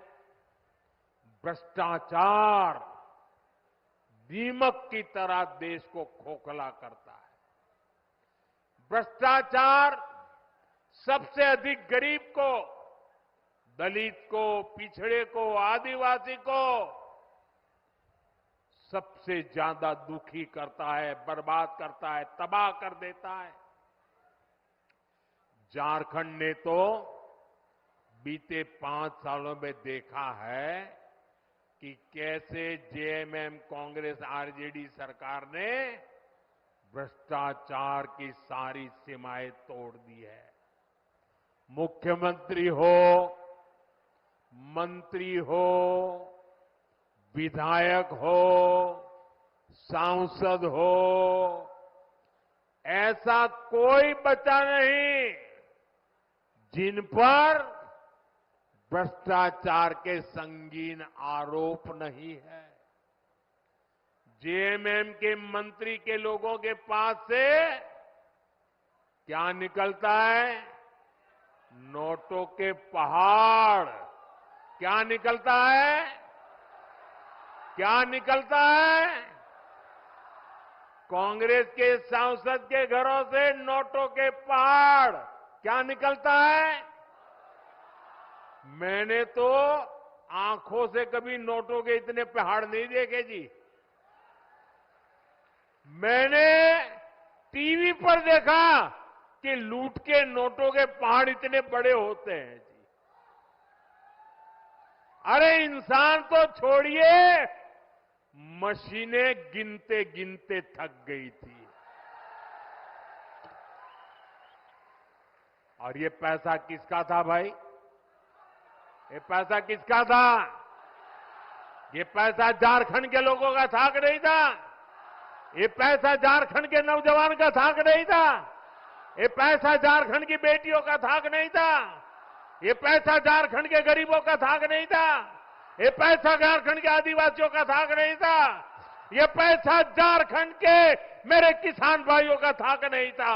भ्रष्टाचार दीमक की तरह देश को खोखला करता है। भ्रष्टाचार सबसे अधिक गरीब को, दलित को, पिछड़े को, आदिवासी को सबसे ज्यादा दुखी करता है, बर्बाद करता है, तबाह कर देता है। झारखंड ने तो बीते 5 सालों में देखा है कि कैसे जेएमएम, कांग्रेस, आरजेडी सरकार ने भ्रष्टाचार की सारी सीमाएं तोड़ दी है। मुख्यमंत्री हो, मंत्री हो, विधायक हो, सांसद हो, ऐसा कोई बचा नहीं जिन पर भ्रष्टाचार के संगीन आरोप नहीं है। जेएमएम के मंत्री के लोगों के पास से क्या निकलता है? नोटों के पहाड़। क्या निकलता है? क्या निकलता है? कांग्रेस के सांसद के घरों से नोटों के पहाड़। क्या निकलता है? मैंने तो आंखों से कभी नोटों के इतने पहाड़ नहीं देखे जी। मैंने टीवी पर देखा कि लूट के नोटों के पहाड़ इतने बड़े होते हैं जी। अरे इंसान तो छोड़िए, मशीनें गिनते गिनते थक गई थी। और ये पैसा किसका था भाई? ये पैसा किसका था? ये पैसा झारखंड के लोगों का था कि नहीं था? ये पैसा झारखंड के नौजवान का था कि नहीं था? ये पैसा झारखंड की बेटियों का था कि नहीं था? ये पैसा झारखंड के गरीबों का था कि नहीं था? ये पैसा झारखंड के आदिवासियों का था कि नहीं था? ये पैसा झारखंड के मेरे किसान भाइयों का था कि नहीं था?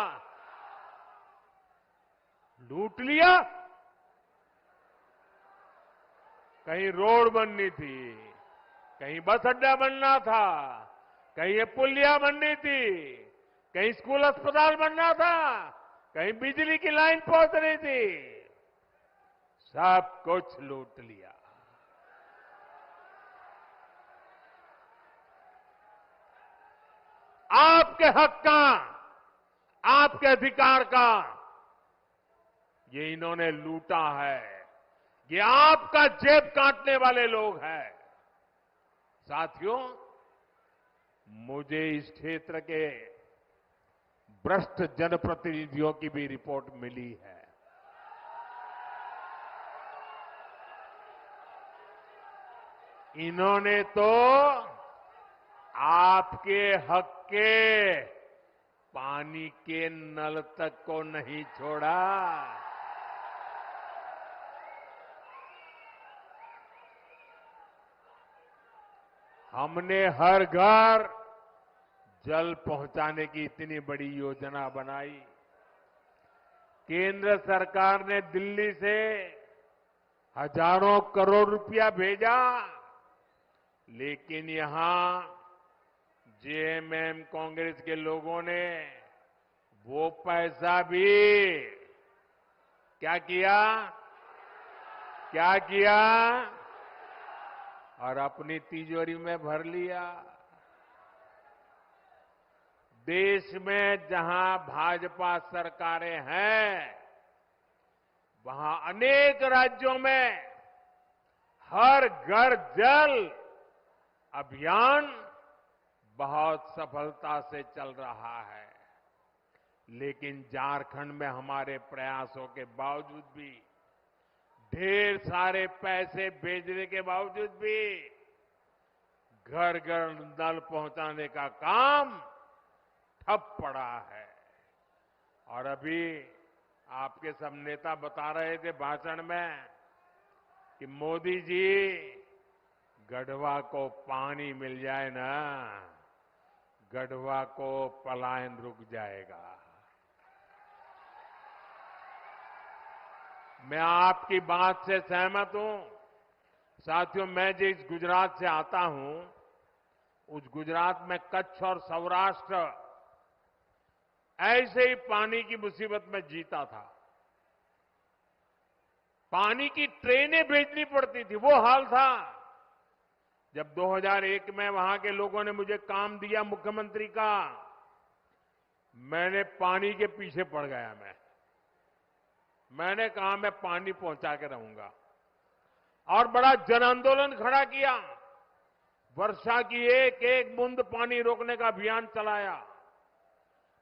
लूट लिया। कहीं रोड बननी थी, कहीं बस अड्डा बनना था, कहीं ये पुलिया बननी थी, कहीं स्कूल अस्पताल बनना था, कहीं बिजली की लाइन पहुंचनी थी। सब कुछ लूट लिया। आपके हक का, आपके अधिकार का ये इन्होंने लूटा है। ये आपका जेब काटने वाले लोग हैं। साथियों, मुझे इस क्षेत्र के भ्रष्ट जनप्रतिनिधियों की भी रिपोर्ट मिली है। इन्होंने तो आपके हक के पानी के नल तक को नहीं छोड़ा। हमने हर घर जल पहुंचाने की इतनी बड़ी योजना बनाई। केंद्र सरकार ने दिल्ली से हजारों करोड़ रुपया भेजा, लेकिन यहां जेएमएम कांग्रेस के लोगों ने वो पैसा भी क्या किया? क्या किया? और अपनी तिजोरी में भर लिया। देश में जहां भाजपा सरकारें हैं, वहां अनेक राज्यों में हर घर जल अभियान बहुत सफलता से चल रहा है। लेकिन झारखंड में हमारे प्रयासों के बावजूद भी, ढेर सारे पैसे भेजने के बावजूद भी घर घर नल पहुंचाने का काम ठप पड़ा है। और अभी आपके सब नेता बता रहे थे भाषण में कि मोदी जी, गढ़वा को पानी मिल जाए ना, गढ़वा को पलायन रुक जाएगा। मैं आपकी बात से सहमत हूं। साथियों, मैं जिस गुजरात से आता हूं, उस गुजरात में कच्छ और सौराष्ट्र ऐसे ही पानी की मुसीबत में जीता था। पानी की ट्रेनें भेजनी पड़ती थी, वो हाल था। जब 2001 में वहां के लोगों ने मुझे काम दिया मुख्यमंत्री का, मैंने पानी के पीछे पड़ गया। मैंने कहा मैं पानी पहुंचा के रहूंगा, और बड़ा जन आंदोलन खड़ा किया। वर्षा की एक एक बूंद पानी रोकने का अभियान चलाया।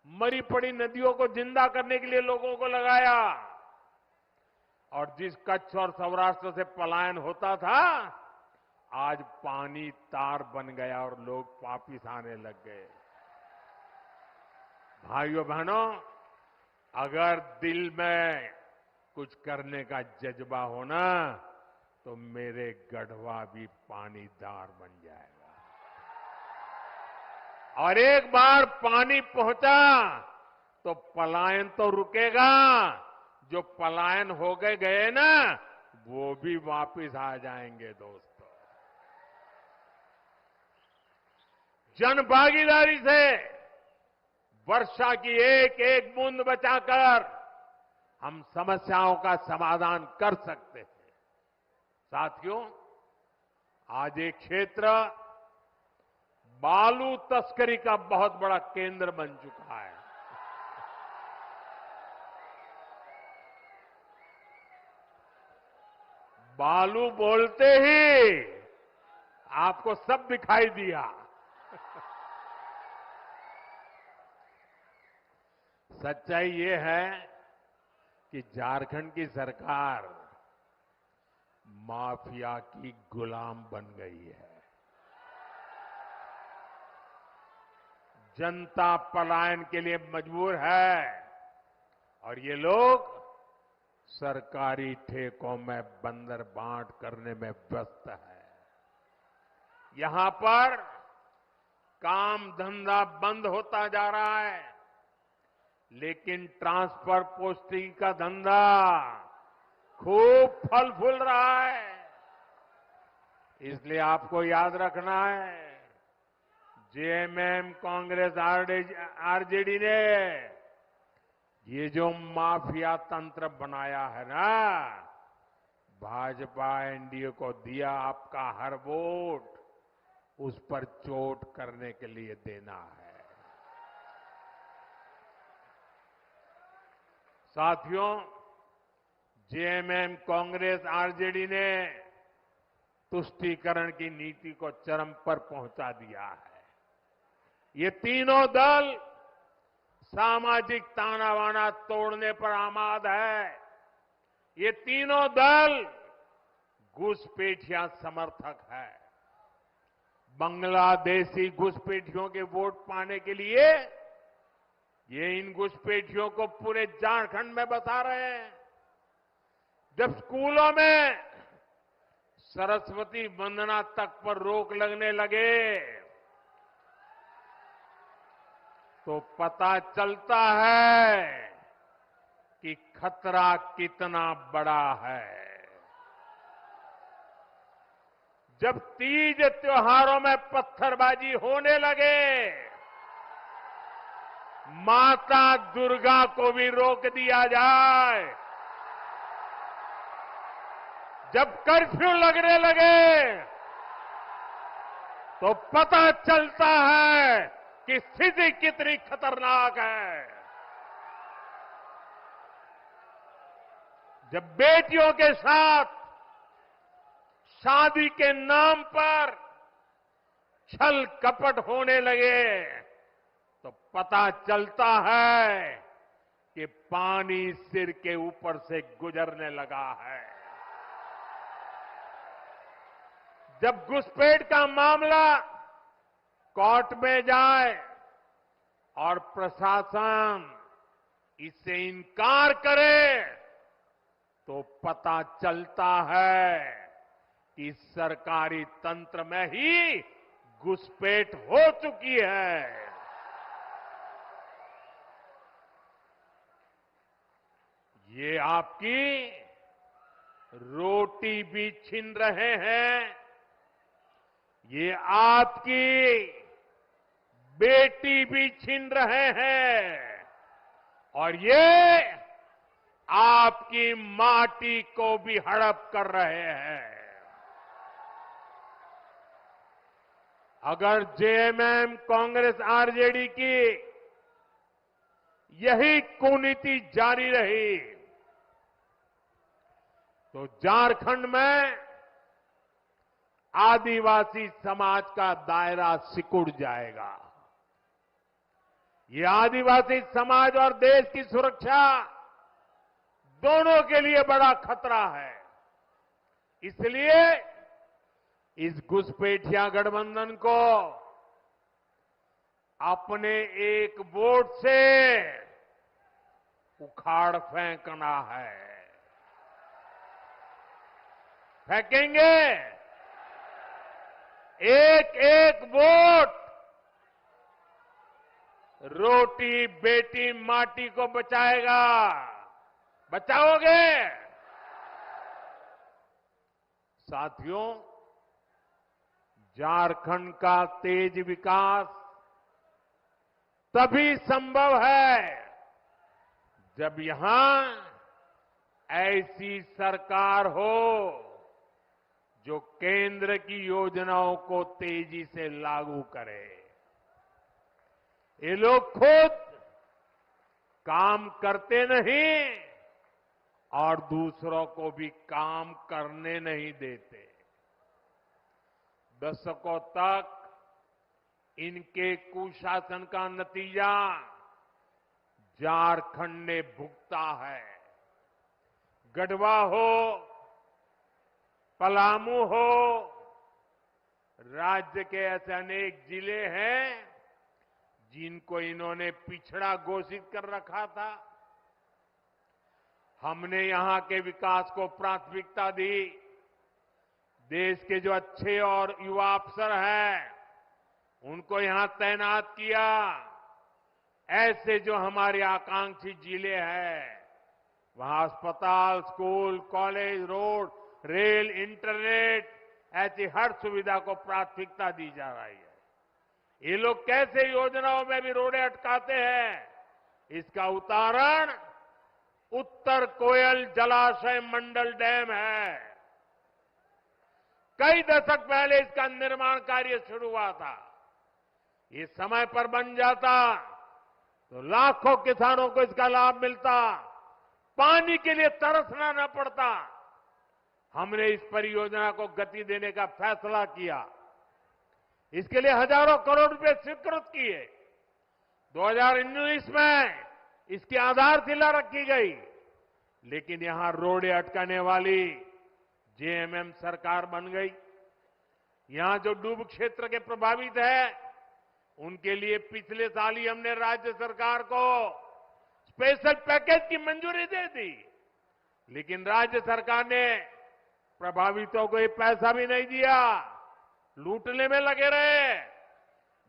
मरी पड़ी नदियों को जिंदा करने के लिए लोगों को लगाया। और जिस कच्छ और सौराष्ट्र से पलायन होता था, आज पानी तार बन गया और लोग वापिस आने लग गए। भाइयों बहनों, अगर दिल में कुछ करने का जज्बा हो ना, तो मेरे गढ़वा भी पानीदार बन जाएगा। और एक बार पानी पहुंचा तो पलायन तो रुकेगा। जो पलायन हो गए ना, वो भी वापिस आ जाएंगे। दोस्तों, जन भागीदारी से वर्षा की एक एक बूंद बचाकर हम समस्याओं का समाधान कर सकते हैं। साथियों, आज एक क्षेत्र बालू तस्करी का बहुत बड़ा केंद्र बन चुका है। बालू बोलते ही आपको सब दिखाई दिया। सच्चाई ये है कि झारखंड की सरकार माफिया की गुलाम बन गई है। जनता पलायन के लिए मजबूर है, और ये लोग सरकारी ठेकों में बंदर बांट करने में व्यस्त है। यहां पर काम धंधा बंद होता जा रहा है, लेकिन ट्रांसफर पोस्टिंग का धंधा खूब फल फूल रहा है। इसलिए आपको याद रखना है, जेएमएम कांग्रेस आरजेडी ने ये जो माफिया तंत्र बनाया है ना, भाजपा एनडीए को दिया आपका हर वोट उस पर चोट करने के लिए देना है। साथियों, जेएमएम, कांग्रेस, आरजेडी ने तुष्टीकरण की नीति को चरम पर पहुंचा दिया है। ये तीनों दल सामाजिक तानाबाना तोड़ने पर आमाद है। ये तीनों दल घुसपैठिया समर्थक है। बांग्लादेशी घुसपैठियों के वोट पाने के लिए ये इन घुसपैठियों को पूरे झारखंड में बसा रहे हैं। जब स्कूलों में सरस्वती वंदना तक पर रोक लगने लगे तो पता चलता है कि खतरा कितना बड़ा है। जब तीज त्योहारों में पत्थरबाजी होने लगे, माता दुर्गा को भी रोक दिया जाए। जब कर्फ्यू लगने लगे तो पता चलता है कि स्थिति कितनी खतरनाक है। जब बेटियों के साथ शादी के नाम पर छल कपट होने लगे तो पता चलता है कि पानी सिर के ऊपर से गुजरने लगा है। जब घुसपैठ का मामला कोर्ट में जाए और प्रशासन इससे इनकार करे तो पता चलता है कि सरकारी तंत्र में ही घुसपैठ हो चुकी है। ये आपकी रोटी भी छीन रहे हैं, ये आपकी बेटी भी छीन रहे हैं और ये आपकी माटी को भी हड़प कर रहे हैं। अगर जेएमएम, कांग्रेस, आरजेडी की यही कुनीति जारी रही तो झारखंड में आदिवासी समाज का दायरा सिकुड़ जाएगा। ये आदिवासी समाज और देश की सुरक्षा दोनों के लिए बड़ा खतरा है। इसलिए इस घुसपैठिया गठबंधन को अपने एक वोट से उखाड़ फेंकना है। फेंकेंगे। एक एक वोट रोटी बेटी माटी को बचाएगा। बचाओगे? साथियों, झारखंड का तेज विकास तभी संभव है जब यहां ऐसी सरकार हो जो केंद्र की योजनाओं को तेजी से लागू करे। ये लोग खुद काम करते नहीं और दूसरों को भी काम करने नहीं देते। दशकों तक इनके कुशासन का नतीजा झारखंड ने भुगता है। गढ़वा हो, पलामू हो, राज्य के ऐसे अनेक जिले हैं जिनको इन्होंने पिछड़ा घोषित कर रखा था। हमने यहां के विकास को प्राथमिकता दी। देश के जो अच्छे और युवा अफसर हैं उनको यहां तैनात किया। ऐसे जो हमारे आकांक्षी जिले हैं वहां अस्पताल, school, college, road, rail, internet ऐसी हर सुविधा को प्राथमिकता दी जा रही है। ये लोग कैसे योजनाओं में भी रोड़े अटकाते हैं, इसका उदाहरण उत्तर कोयल जलाशय मंडल डैम है। कई दशक पहले इसका निर्माण कार्य शुरू हुआ था। ये समय पर बन जाता तो लाखों किसानों को इसका लाभ मिलता। पानी के लिए तरसना न पड़ता, हमने इस परियोजना को गति देने का फैसला किया। इसके लिए हजारों करोड़ रुपए स्वीकृत किए। 2019 में इसकी आधारशिला रखी गई, लेकिन यहां रोड़े अटकाने वाली जेएमएम सरकार बन गई। यहां जो डूब क्षेत्र के प्रभावित है, उनके लिए पिछले साल ही हमने राज्य सरकार को स्पेशल पैकेज की मंजूरी दे दी, लेकिन राज्य सरकार ने प्रभावितों को ये पैसा भी नहीं दिया, लूटने में लगे रहे।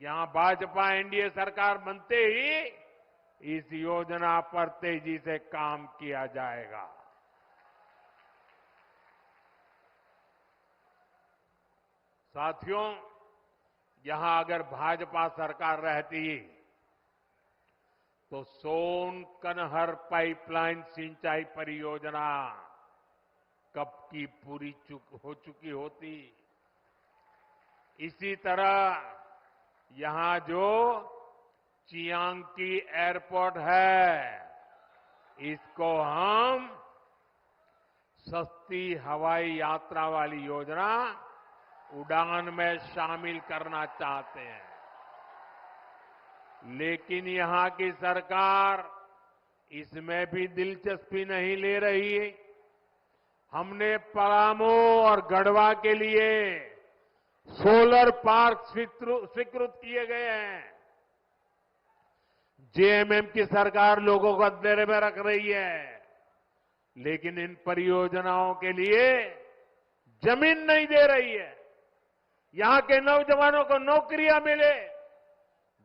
यहां भाजपा एनडीए सरकार बनते ही इस योजना पर तेजी से काम किया जाएगा। साथियों, यहां अगर भाजपा सरकार रहती तो सोन कनहर पाइपलाइन सिंचाई परियोजना कब की पूरी हो चुकी होती। इसी तरह यहां जो चियांग की एयरपोर्ट है, इसको हम सस्ती हवाई यात्रा वाली योजना उड़ान में शामिल करना चाहते हैं, लेकिन यहां की सरकार इसमें भी दिलचस्पी नहीं ले रही। हमने पलामू और गढ़वा के लिए सोलर पार्क स्वीकृत किए गए हैं। जेएमएम की सरकार लोगों को अंधेरे में रख रही है, लेकिन इन परियोजनाओं के लिए जमीन नहीं दे रही है। यहां के नौजवानों को नौकरियां मिले,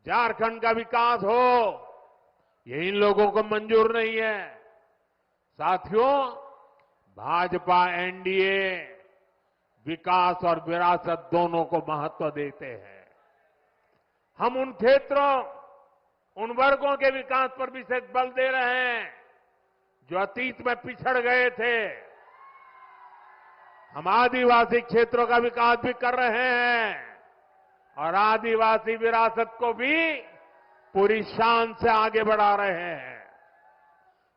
झारखंड का विकास हो, ये इन लोगों को मंजूर नहीं है। साथियों, भाजपा एनडीए विकास और विरासत दोनों को महत्व देते हैं। हम उन क्षेत्रों, उन वर्गों के विकास पर विशेष बल दे रहे हैं जो अतीत में पिछड़ गए थे। हम आदिवासी क्षेत्रों का विकास भी कर रहे हैं और आदिवासी विरासत को भी पूरी शान से आगे बढ़ा रहे हैं।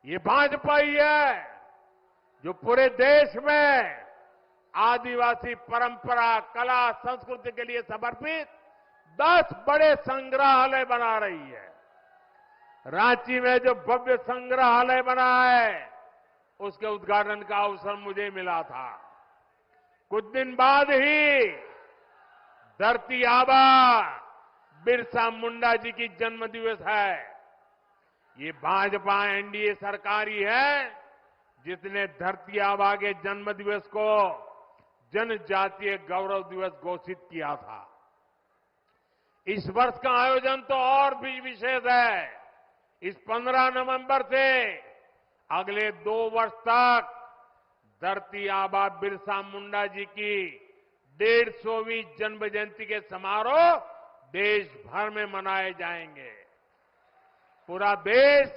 ये भाजपा ही है जो पूरे देश में आदिवासी परंपरा, कला, संस्कृति के लिए समर्पित 10 बड़े संग्रहालय बना रही है। रांची में जो भव्य संग्रहालय बना है, उसके उद्घाटन का अवसर मुझे मिला था। कुछ दिन बाद ही धरती आबा बिरसा मुंडा जी की जन्म दिवस है। ये भाजपा एनडीए सरकार ही है जिसने धरती आबा के जन्म दिवस को जनजातीय गौरव दिवस घोषित किया था। इस वर्ष का आयोजन तो और भी विशेष है। इस 15 नवंबर से अगले 2 वर्ष तक धरती आबा बिरसा मुंडा जी की 150वीं जन्म जयंती के समारोह देश भर में मनाए जाएंगे। पूरा देश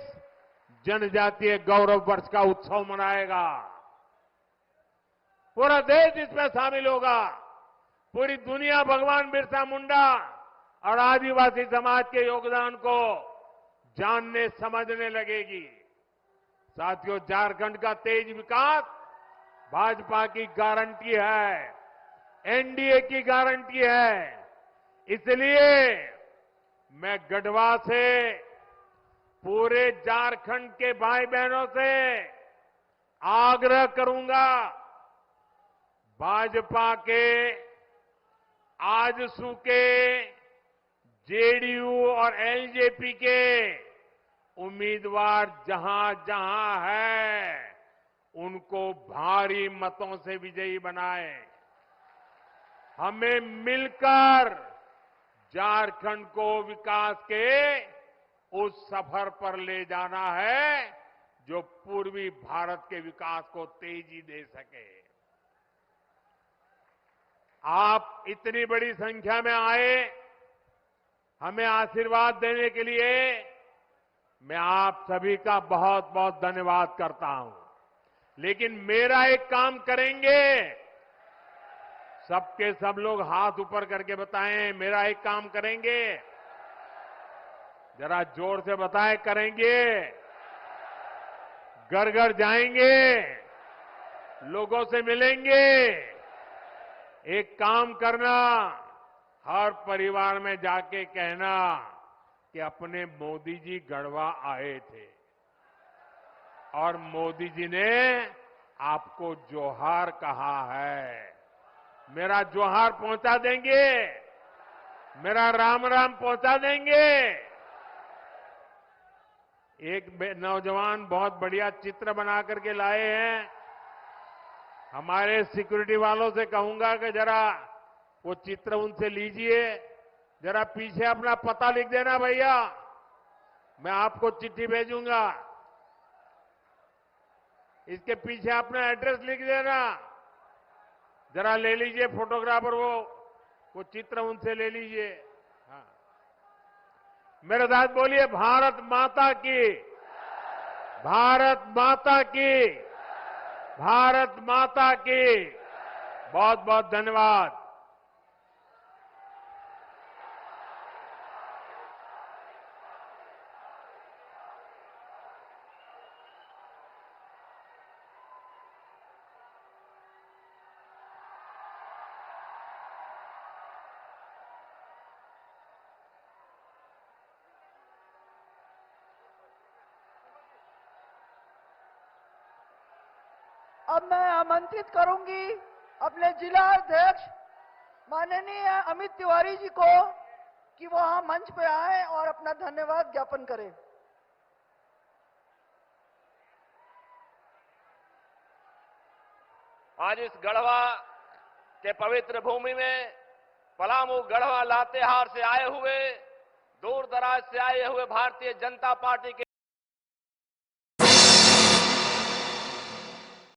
जनजातीय गौरव वर्ष का उत्सव मनाएगा। पूरा देश इसमें शामिल होगा। पूरी दुनिया भगवान बिरसा मुंडा और आदिवासी समाज के योगदान को जानने समझने लगेगी। साथियों, झारखंड का तेज विकास भाजपा की गारंटी है, एनडीए की गारंटी है। इसलिए मैं गढ़वा से पूरे झारखंड के भाई बहनों से आग्रह करूंगा, भाजपा के आजसू के, जेडीयू और एलजेपी के उम्मीदवार जहां जहां है, उनको भारी मतों से विजयी बनाए। हमें मिलकर झारखंड को विकास के उस सफर पर ले जाना है जो पूर्वी भारत के विकास को तेजी दे सके। आप इतनी बड़ी संख्या में आए, हमें आशीर्वाद देने के लिए मैं आप सभी का बहुत बहुत धन्यवाद करता हूं। लेकिन मेरा एक काम करेंगे, सबके सब लोग हाथ ऊपर करके बताएं, मेरा एक काम करेंगे। जरा जोर से बताएं, करेंगे। घर घर जाएंगे, लोगों से मिलेंगे। एक काम करना, हर परिवार में जाके कहना कि अपने मोदी जी गढ़वा आए थे और मोदी जी ने आपको जोहार कहा है। मेरा जोहार पहुंचा देंगे, मेरा राम राम पहुंचा देंगे। एक नौजवान बहुत बढ़िया चित्र बना करके लाए हैं। हमारे सिक्योरिटी वालों से कहूंगा कि जरा वो चित्र उनसे लीजिए, जरा पीछे अपना पता लिख देना भैया, मैं आपको चिट्ठी भेजूंगा। इसके पीछे अपना एड्रेस लिख देना, जरा ले लीजिए फोटोग्राफर, वो चित्र उनसे ले लीजिए। हाँ, मेरे साथ बोलिए भारत माता की, भारत माता की, भारत माता की। बहुत बहुत धन्यवाद। अब मैं आमंत्रित करूंगी अपने जिला अध्यक्ष माननीय अमित तिवारी जी को कि वो यहाँ मंच पे आए और अपना धन्यवाद ज्ञापन करें। आज इस गढ़वा के पवित्र भूमि में पलामू, गढ़वा, लातेहार से आए हुए, दूर दराज से आए हुए भारतीय जनता पार्टी के